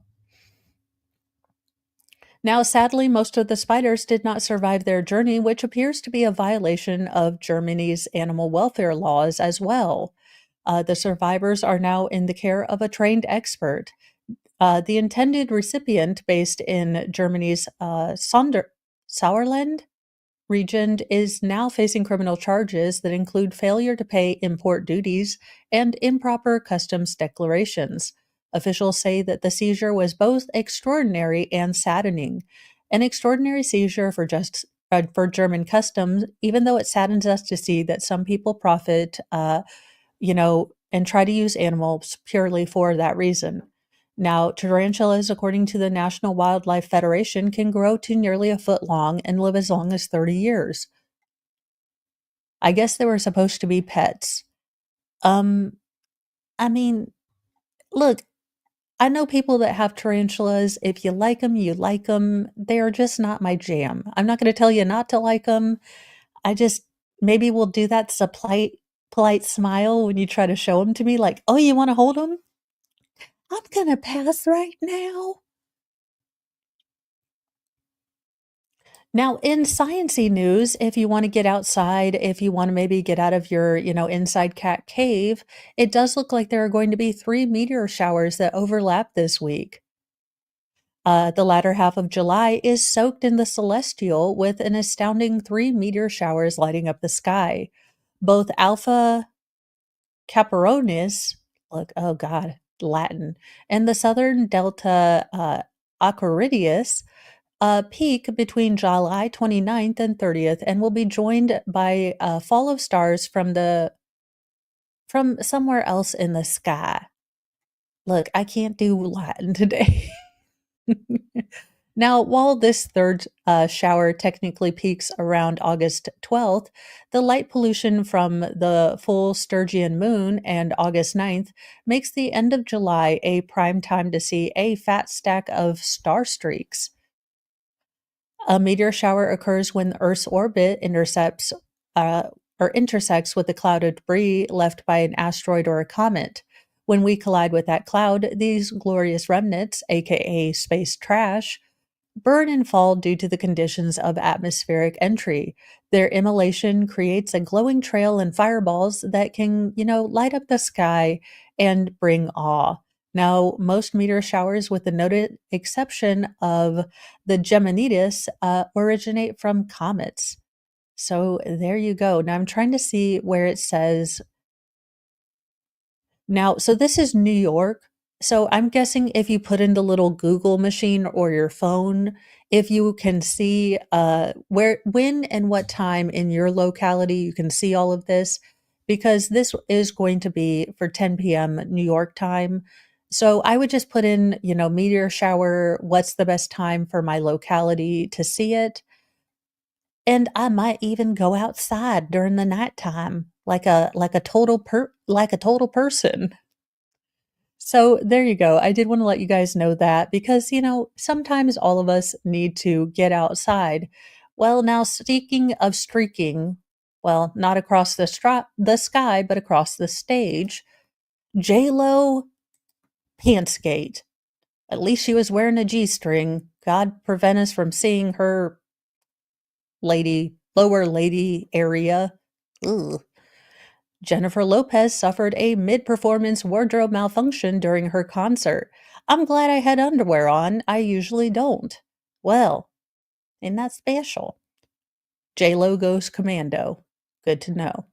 Now, sadly, most of the spiders did not survive their journey, which appears to be a violation of Germany's animal welfare laws as well. The survivors are now in the care of a trained expert. The intended recipient, based in Germany's Sauerland region, is now facing criminal charges that include failure to pay import duties and improper customs declarations. Officials say that the seizure was both extraordinary and saddening. An extraordinary seizure for German customs, even though it saddens us to see that some people profit, and try to use animals purely for that reason. Now, tarantulas, according to the National Wildlife Federation, can grow to nearly a foot long and live as long as 30 years. I guess they were supposed to be pets. Um, I mean, look, I know people that have tarantulas. If you like them, you like them. They are just not my jam. I'm not going to tell you not to like them. I just maybe we'll do that polite smile when you try to show them to me, like, oh, you want to hold them? I'm going to pass right now. Now, in sciencey news, if you want to get outside, if you want to maybe get out of your, inside cat cave, it does look like there are going to be 3 meteor showers that overlap this week. The latter half of July is soaked in the celestial with an astounding 3 meteor showers lighting up the sky. Both Alpha Capricornis, look, oh God, Latin, and the southern Delta Aquarius peak between July 29th and 30th and will be joined by a fall of stars from somewhere else in the sky. Look, I can't do Latin today. Now, while this third shower technically peaks around August 12th, the light pollution from the full Sturgeon moon and August 9th makes the end of July a prime time to see a fat stack of star streaks. A meteor shower occurs when the Earth's orbit intersects with a cloud of debris left by an asteroid or a comet. When we collide with that cloud, these glorious remnants, aka space trash, burn and fall due to the conditions of atmospheric entry. Their immolation creates a glowing trail and fireballs that can, light up the sky and bring awe. Now, most meteor showers, with the noted exception of the Geminids, originate from comets. So there you go. Now I'm trying to see where it says. Now, so this is New York. So I'm guessing if you put in the little Google machine or your phone, if you can see when and what time in your locality you can see all of this, because this is going to be for 10 p.m. New York time. So I would just put in, meteor shower, what's the best time for my locality to see it? And I might even go outside during the nighttime like a total person. So there you go. I did want to let you guys know that because, sometimes all of us need to get outside. Well, now speaking of streaking, well, not across the sky, but across the stage, J-Lo Pantsgate. At least she was wearing a G-string. God prevent us from seeing her lower lady area. Ugh. Jennifer Lopez suffered a mid-performance wardrobe malfunction during her concert. I'm glad I had underwear on. I usually don't. Well, ain't that special? J-Lo goes commando. Good to know.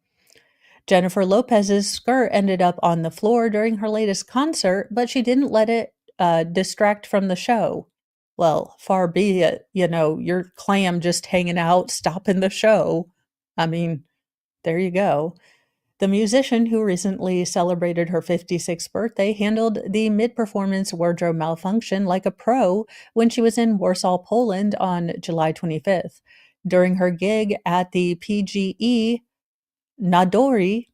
Jennifer Lopez's skirt ended up on the floor during her latest concert, but she didn't let it distract from the show. Well, far be it, your clam just hanging out, stopping the show. I mean, there you go. The musician who recently celebrated her 56th birthday handled the mid-performance wardrobe malfunction like a pro when she was in Warsaw, Poland on July 25th. During her gig at the PGE Nadori,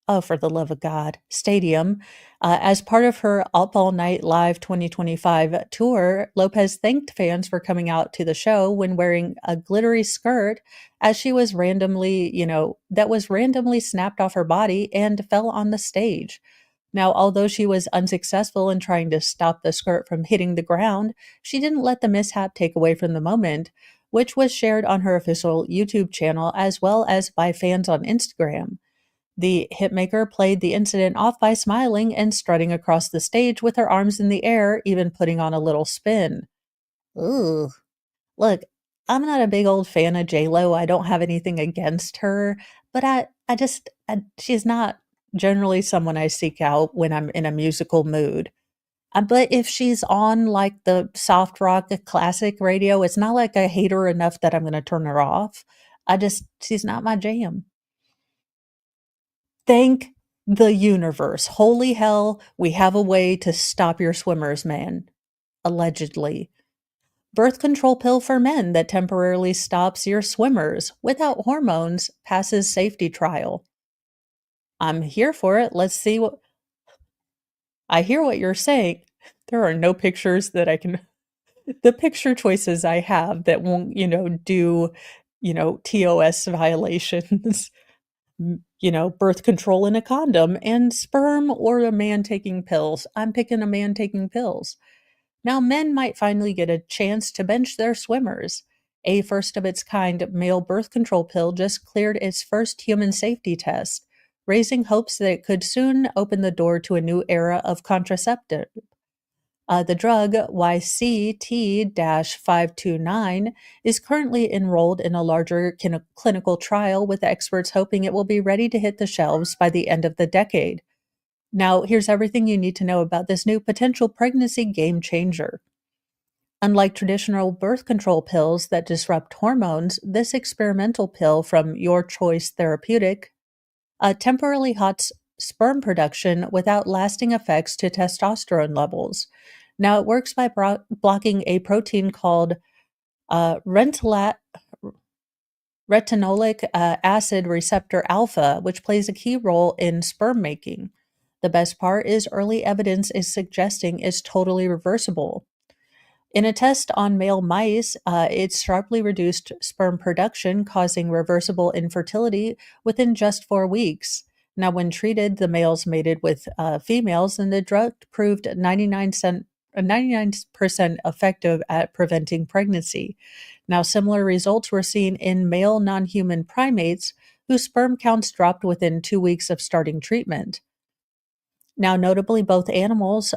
oh, for the love of God, Stadium. As part of her Up All Night Live 2025 tour, Lopez thanked fans for coming out to the show when wearing a glittery skirt as she was that was randomly snapped off her body and fell on the stage. Now, although she was unsuccessful in trying to stop the skirt from hitting the ground, she didn't let the mishap take away from the moment, which was shared on her official YouTube channel as well as by fans on Instagram. The hitmaker played the incident off by smiling and strutting across the stage with her arms in the air, even putting on a little spin. Ooh. Look, I'm not a big old fan of J-Lo. I don't have anything against her, but she's not generally someone I seek out when I'm in a musical mood. But if she's on like the soft rock classic radio, it's not like I hate her enough that I'm going to turn her off. She's not my jam. Thank the universe. Holy hell, we have a way to stop your swimmers, man. Allegedly. Birth control pill for men that temporarily stops your swimmers without hormones passes safety trial. I'm here for it. Let's see what. I hear what you're saying. There are no pictures that I can. The picture choices I have that won't, do, TOS violations. Birth control in a condom and sperm or a man taking pills. I'm picking a man taking pills. Now, men might finally get a chance to bench their swimmers. A first of its kind male birth control pill just cleared its first human safety test, raising hopes that it could soon open the door to a new era of contraceptive. The drug YCT-529 is currently enrolled in a larger clinical trial, with experts hoping it will be ready to hit the shelves by the end of the decade. Now, here's everything you need to know about this new potential pregnancy game changer. Unlike traditional birth control pills that disrupt hormones, this experimental pill from Your Choice Therapeutic temporarily halts sperm production without lasting effects to testosterone levels. Now, it works by blocking a protein called retinoic acid receptor alpha, which plays a key role in sperm making. The best part is early evidence is suggesting it's totally reversible. In a test on male mice, it sharply reduced sperm production, causing reversible infertility within just 4 weeks. Now, when treated, the males mated with females, and the drug proved 99% effective at preventing pregnancy. Now, similar results were seen in male non-human primates whose sperm counts dropped within 2 weeks of starting treatment. Now, notably, both animals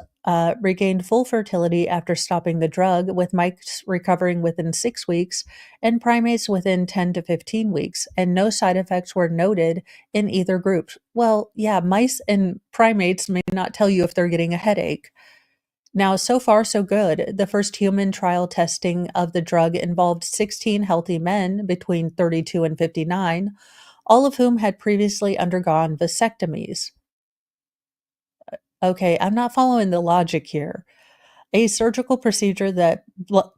regained full fertility after stopping the drug, with mice recovering within 6 weeks and primates within 10 to 15 weeks, and no side effects were noted in either group. Well, yeah, mice and primates may not tell you if they're getting a headache. Now, so far, so good. The first human trial testing of the drug involved 16 healthy men between 32 and 59, all of whom had previously undergone vasectomies. Okay, I'm not following the logic here. A surgical procedure that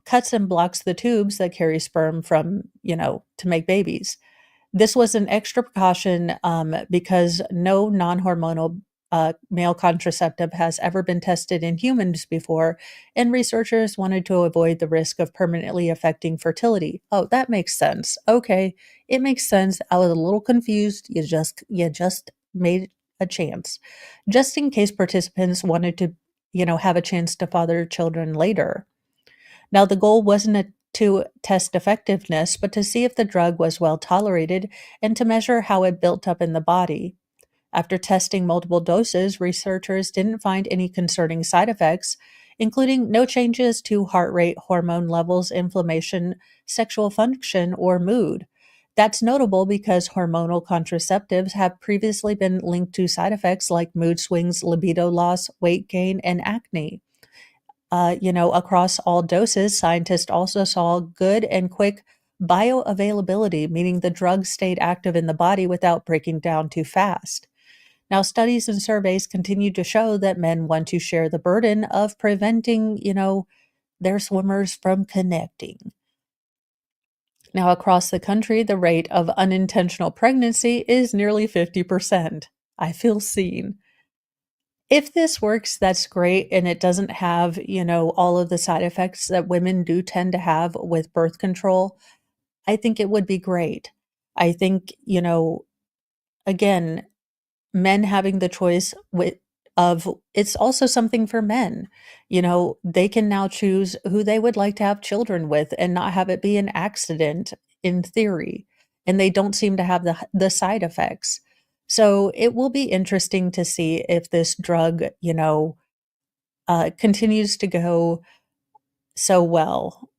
cuts and blocks the tubes that carry sperm from, to make babies. This was an extra precaution because no non-hormonal male contraceptive has ever been tested in humans before, and researchers wanted to avoid the risk of permanently affecting fertility. Oh, that makes sense. Okay, it makes sense. I was a little confused. You just made a chance, just in case participants wanted to, have a chance to father children later. Now, the goal wasn't to test effectiveness, but to see if the drug was well tolerated and to measure how it built up in the body. After testing multiple doses, researchers didn't find any concerning side effects, including no changes to heart rate, hormone levels, inflammation, sexual function, or mood. That's notable because hormonal contraceptives have previously been linked to side effects like mood swings, libido loss, weight gain, and acne. Across all doses, scientists also saw good and quick bioavailability, meaning the drug stayed active in the body without breaking down too fast. Now, studies and surveys continue to show that men want to share the burden of preventing, their swimmers from connecting. Now, across the country, the rate of unintentional pregnancy is nearly 50%. I feel seen. If this works, that's great, and it doesn't have, all of the side effects that women do tend to have with birth control. I think it would be great. I think, again, men having the choice of it's also something for men. They can now choose who they would like to have children with and not have it be an accident in theory. And they don't seem to have the side effects. So it will be interesting to see if this drug, continues to go so well.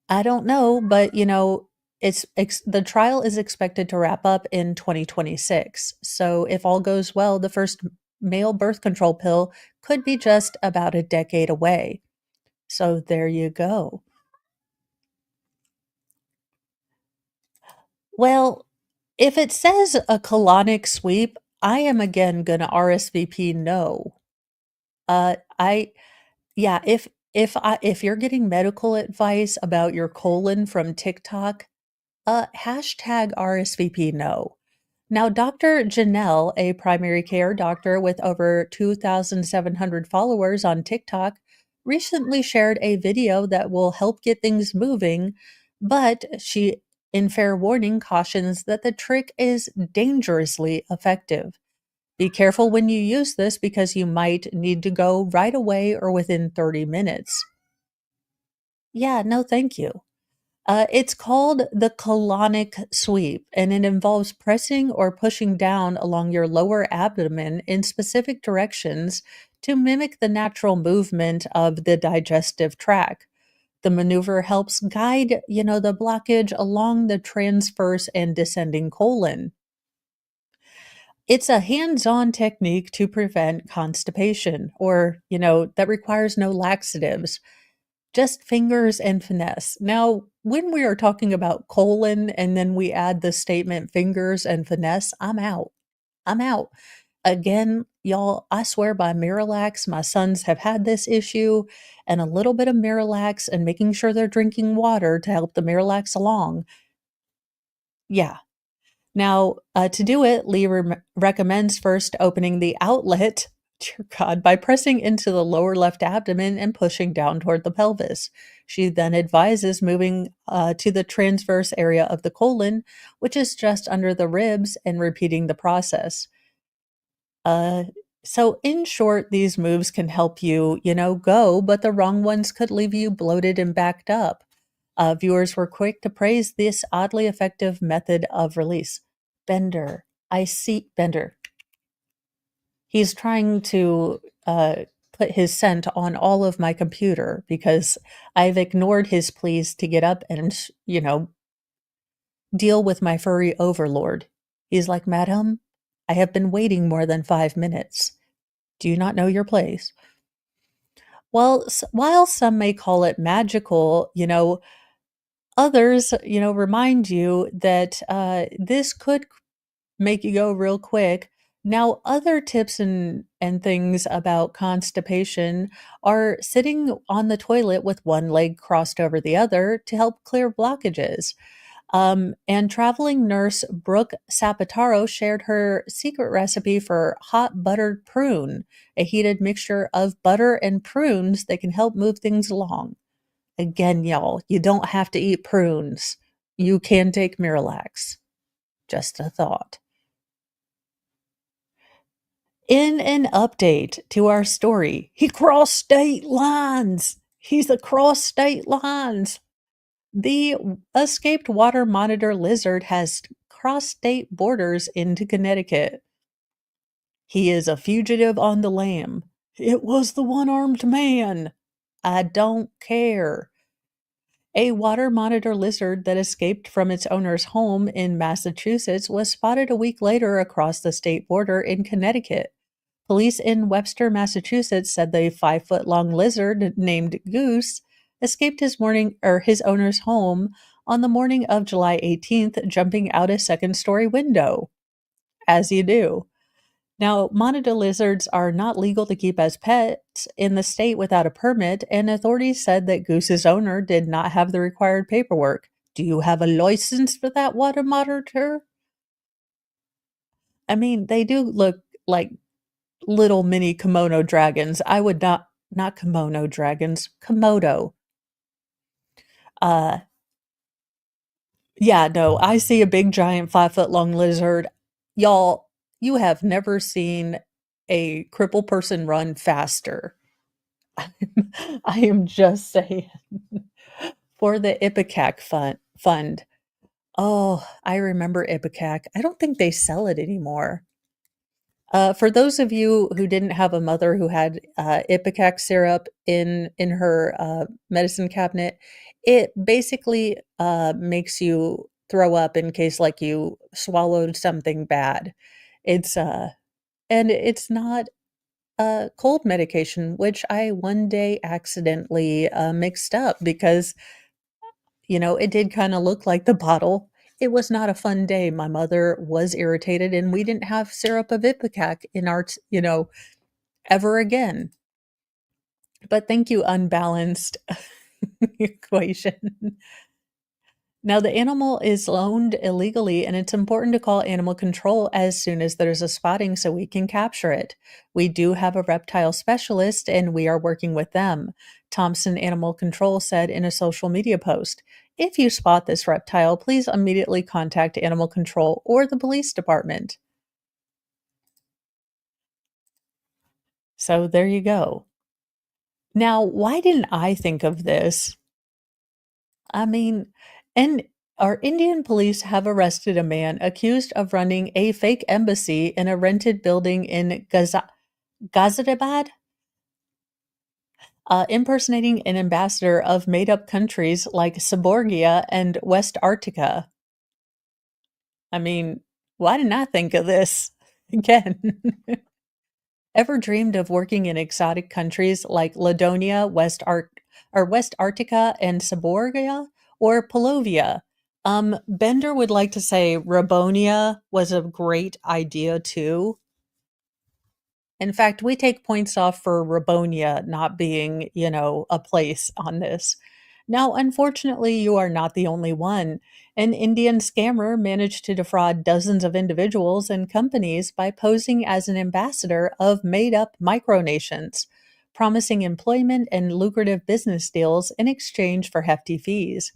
I don't know, but the trial is expected to wrap up in 2026. So if all goes well, the first male birth control pill could be just about a decade away. So there you go. Well, if it says a colonic sweep, I am again gonna RSVP no. I Yeah, if you're getting medical advice about your colon from TikTok, hashtag RSVP no. Now, Dr. Janelle, a primary care doctor with over 2,700 followers on TikTok, recently shared a video that will help get things moving, but she, in fair warning, cautions that the trick is dangerously effective. Be careful when you use this because you might need to go right away or within 30 minutes. Yeah, no, thank you. It's called the colonic sweep, and it involves pressing or pushing down along your lower abdomen in specific directions to mimic the natural movement of the digestive tract. The maneuver helps guide, the blockage along the transverse and descending colon. It's a hands-on technique to prevent constipation or, that requires no laxatives, just fingers and finesse. Now, when we are talking about colon and then we add the statement fingers and finesse, I'm out. I'm out. Again, y'all, I swear by Miralax, my sons have had this issue, and a little bit of Miralax and making sure they're drinking water to help the Miralax along. Yeah, now, to do it, Lee recommends first opening the outlet, dear God, by pressing into the lower left abdomen and pushing down toward the pelvis. She then advises moving to the transverse area of the colon, which is just under the ribs, and repeating the process. Uh, so, in short, these moves can help you, go, but the wrong ones could leave you bloated and backed up. Viewers were quick to praise this oddly effective method of release. Bender, I see Bender. He's trying to put his scent on all of my computer because I've ignored his pleas to get up and, deal with my furry overlord. He's like, Madam, I have been waiting more than 5 minutes. Do you not know your place? Well, while some may call it magical, others, remind you that this could make you go real quick. Now, other tips and things about constipation are sitting on the toilet with one leg crossed over the other to help clear blockages. And traveling nurse Brooke Sapataro shared her secret recipe for hot buttered prune, a heated mixture of butter and prunes that can help move things along. Again, y'all, you don't have to eat prunes. You can take Miralax. Just a thought. In an update to our story, he crossed state lines. He's across state lines. The escaped water monitor lizard has crossed state borders into Connecticut. He is a fugitive on the lam. It was the one-armed man. I don't care. A water monitor lizard that escaped from its owner's home in Massachusetts was spotted a week later across the state border in Connecticut. Police in Webster, Massachusetts said the 5-foot-long lizard named Goose escaped his owner's home on the morning of July 18th, jumping out a second-story window. As you do. Now, monitor lizards are not legal to keep as pets in the state without a permit, and authorities said that Goose's owner did not have the required paperwork. Do you have a license for that water monitor? I mean, they do look like little mini kimono dragons. I would not kimono dragons, Komodo. Uh, yeah, no, I see a big giant 5-foot-long lizard. Y'all, you have never seen a crippled person run faster. I am just saying. For the Ipecac fund. Oh, I remember Ipecac. I don't think they sell it anymore. For those of you who didn't have a mother who had Ipecac syrup in her medicine cabinet, it basically makes you throw up in case like you swallowed something bad. It's and it's not a cold medication, which I one day accidentally mixed up because it did kind of look like the bottle. It was not a fun day. My mother was irritated, and we didn't have syrup of Ipecac in our, ever again. But thank you, unbalanced equation. Now, the animal is owned illegally, and it's important to call animal control as soon as there's a spotting so we can capture it. We do have a reptile specialist, and we are working with them, Thompson Animal Control said in a social media post. If you spot this reptile, please immediately contact animal control or the police department. So there you go. Now, why didn't I think of this? I mean, and our Indian police have arrested a man accused of running a fake embassy in a rented building in Ghaziabad, impersonating an ambassador of made-up countries like Seborgia and West Arctica. I mean, why didn't I think of this? Again. Ever dreamed of working in exotic countries like Ladonia, West Arctica, and Seborgia, or Polovia? Bender would like to say Rabonia was a great idea too. In fact, we take points off for Rabonia not being, a place on this. Now, unfortunately, you are not the only one. An Indian scammer managed to defraud dozens of individuals and companies by posing as an ambassador of made-up micronations, promising employment and lucrative business deals in exchange for hefty fees.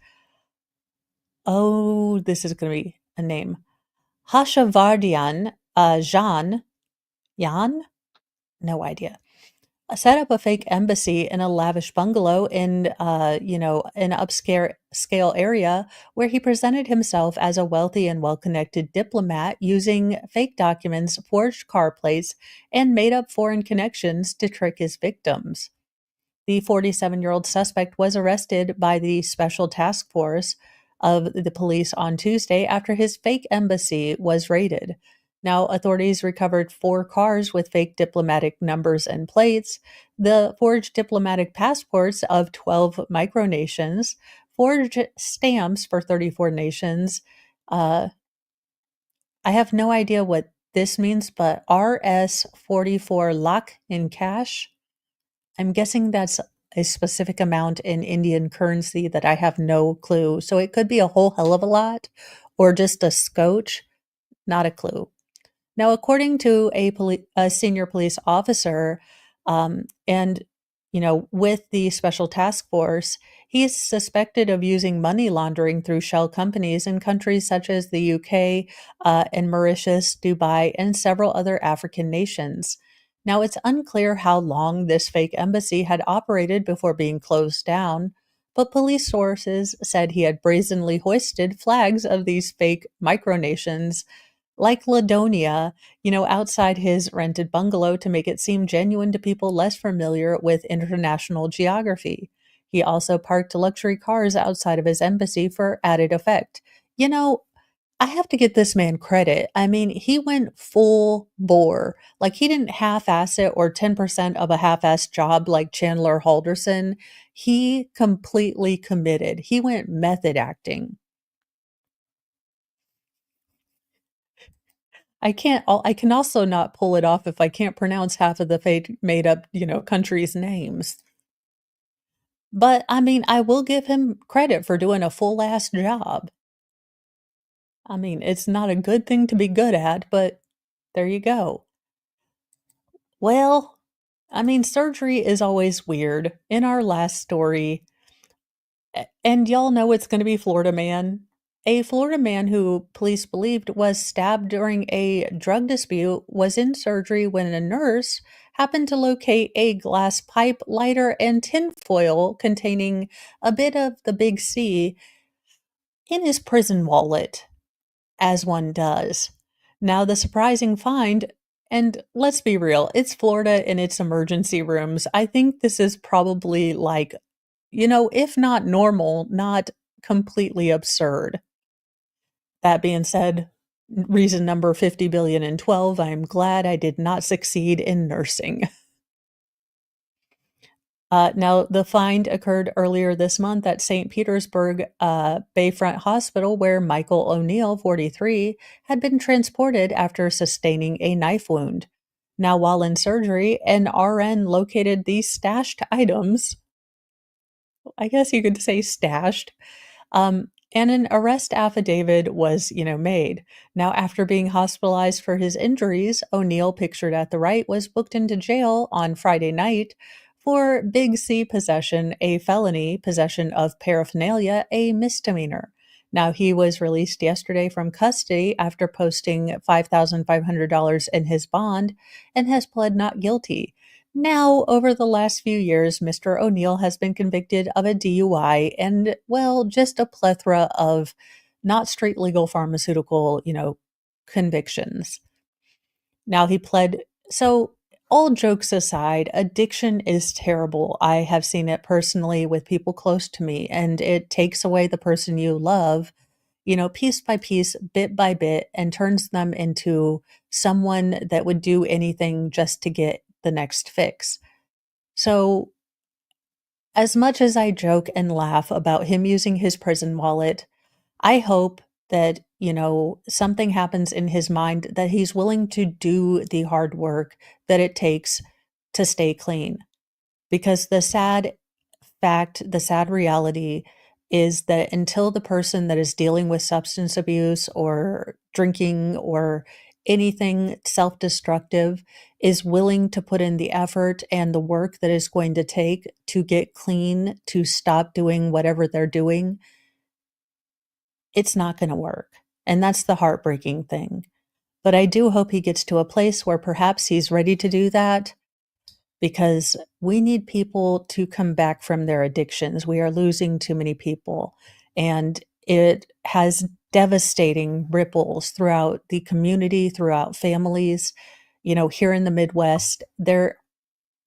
Oh, this is going to be a name. Hashavardian Jan? No idea. Set up a fake embassy in a lavish bungalow in, an upscale area where he presented himself as a wealthy and well-connected diplomat using fake documents, forged car plates, and made-up foreign connections to trick his victims. The 47-year-old suspect was arrested by the Special Task Force of the police on Tuesday after his fake embassy was raided. Now, authorities recovered 4 cars with fake diplomatic numbers and plates, the forged diplomatic passports of 12 micronations, forged stamps for 34 nations. I have no idea what this means, but RS-44 lakh in cash. I'm guessing that's a specific amount in Indian currency that I have no clue. So it could be a whole hell of a lot or just a scotch, not a clue. Now, according to a senior police officer, and with the special task force, he is suspected of using money laundering through shell companies in countries such as the UK and Mauritius, Dubai, and several other African nations. Now, it's unclear how long this fake embassy had operated before being closed down, but police sources said he had brazenly hoisted flags of these fake micronations like Ladonia, outside his rented bungalow to make it seem genuine to people less familiar with international geography. He also parked luxury cars outside of his embassy for added effect. You know, I have to get this man credit. I mean, he went full bore. Like, he didn't half-ass it or 10% of a half-assed job like Chandler Halderson. He completely committed. He went method acting. I can also not pull it off if I can't pronounce half of the fake made up, countries' names. But I mean, I will give him credit for doing a full ass job. I mean, it's not a good thing to be good at, but there you go. Well, I mean, surgery is always weird. In our last story, and y'all know it's going to be Florida man. A Florida man who police believed was stabbed during a drug dispute was in surgery when a nurse happened to locate a glass pipe, lighter, and tinfoil containing a bit of the big C in his prison wallet, as one does. Now, the surprising find, and let's be real, it's Florida in its emergency rooms. I think this is probably like, if not normal, not completely absurd. That being said, reason number 50,000,012,000, I'm glad I did not succeed in nursing. Now, the find occurred earlier this month at St. Petersburg Bayfront Hospital, where Michael O'Neill, 43, had been transported after sustaining a knife wound. Now, while in surgery, an RN located these stashed items. I guess you could say stashed. And an arrest affidavit was, made. Now, after being hospitalized for his injuries, O'Neill, pictured at the right, was booked into jail on Friday night for Big C possession, a felony, possession of paraphernalia, a misdemeanor. Now, he was released yesterday from custody after posting $5,500 in his bond and has pled not guilty. Now, over the last few years, Mr. O'Neill has been convicted of a DUI and, well, just a plethora of not straight legal pharmaceutical, convictions. Now he pled. So, all jokes aside, addiction is terrible. I have seen it personally with people close to me, and it takes away the person you love, piece by piece, bit by bit, and turns them into someone that would do anything just to get the next fix. So, as much as I joke and laugh about him using his prison wallet, I hope that, something happens in his mind that he's willing to do the hard work that it takes to stay clean. Because the sad reality is that until the person that is dealing with substance abuse or drinking or anything self destructive is willing to put in the effort and the work that is going to take to get clean, to stop doing whatever they're doing, it's not going to work. And that's the heartbreaking thing. But I do hope he gets to a place where perhaps he's ready to do that because we need people to come back from their addictions. We are losing too many people, and it has devastating ripples throughout the community, throughout families. Here in the Midwest, it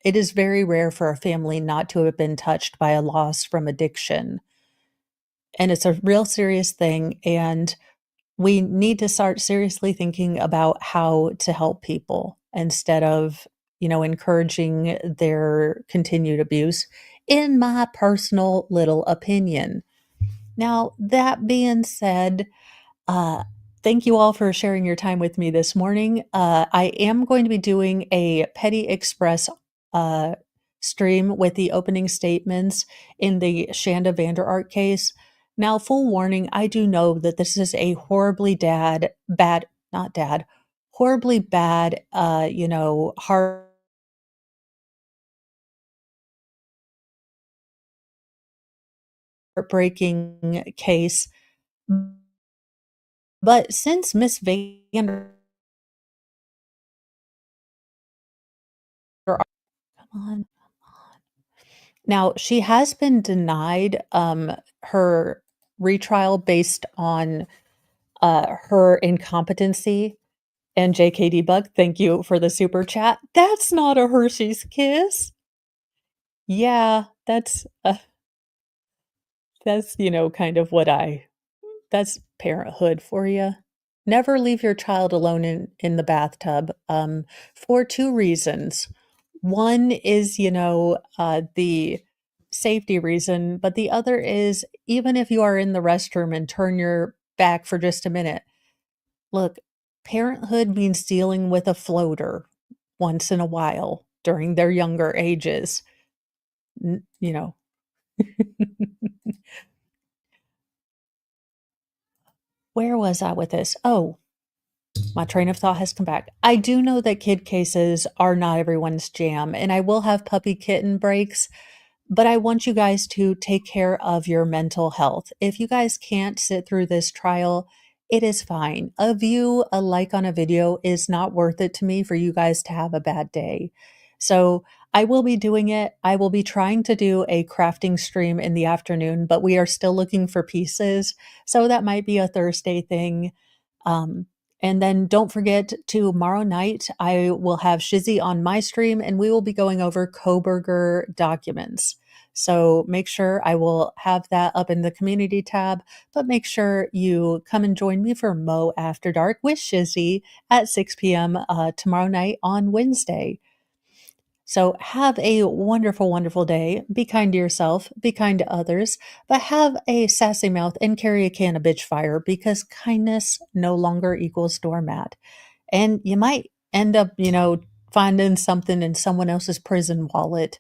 is very rare for a family not to have been touched by a loss from addiction. And it's a real serious thing, and we need to start seriously thinking about how to help people instead of, encouraging their continued abuse, in my personal little opinion. Now, that being said, uh, thank you all for sharing your time with me this morning. I am going to be doing a Petty Express uh, stream with the opening statements in the Shanda Vander Ark case. Now, full warning, I do know that this is a horribly bad, heartbreaking case. But since Miss Vander Come on. Now, she has been denied her retrial based on her incompetency. And JKD Bug, thank you for the super chat. That's not a Hershey's Kiss. Yeah, that's kind of that's parenthood for you. Never leave your child alone in the bathtub, for 2 reasons. One is, the safety reason, but the other is even if you are in the restroom and turn your back for just a minute, look, parenthood means dealing with a floater once in a while during their younger ages. N you know. Where was I with this? Oh, my train of thought has come back. I do know that kid cases are not everyone's jam, and I will have puppy kitten breaks, but I want you guys to take care of your mental health. If you guys can't sit through this trial, it is fine. A view, a like on a video is not worth it to me for you guys to have a bad day. So I will be doing it. I will be trying to do a crafting stream in the afternoon, but we are still looking for pieces. So that might be a Thursday thing. Um, and then don't forget tomorrow night, I will have Shizzy on my stream and we will be going over Koberger documents. So make sure I will have that up in the community tab, but make sure you come and join me for Mo After Dark with Shizzy at 6 p.m. Tomorrow night on Wednesday. So have a wonderful, wonderful day. Be kind to yourself, be kind to others, but have a sassy mouth and carry a can of bitch fire because kindness no longer equals doormat. And you might end up, finding something in someone else's prison wallet.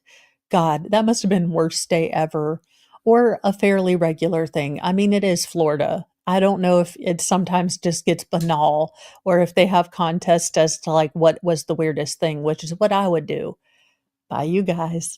God, that must have been worst day ever. Or a fairly regular thing. I mean, it is Florida. I don't know if it sometimes just gets banal or if they have contests as to like what was the weirdest thing, which is what I would do. Bye, you guys.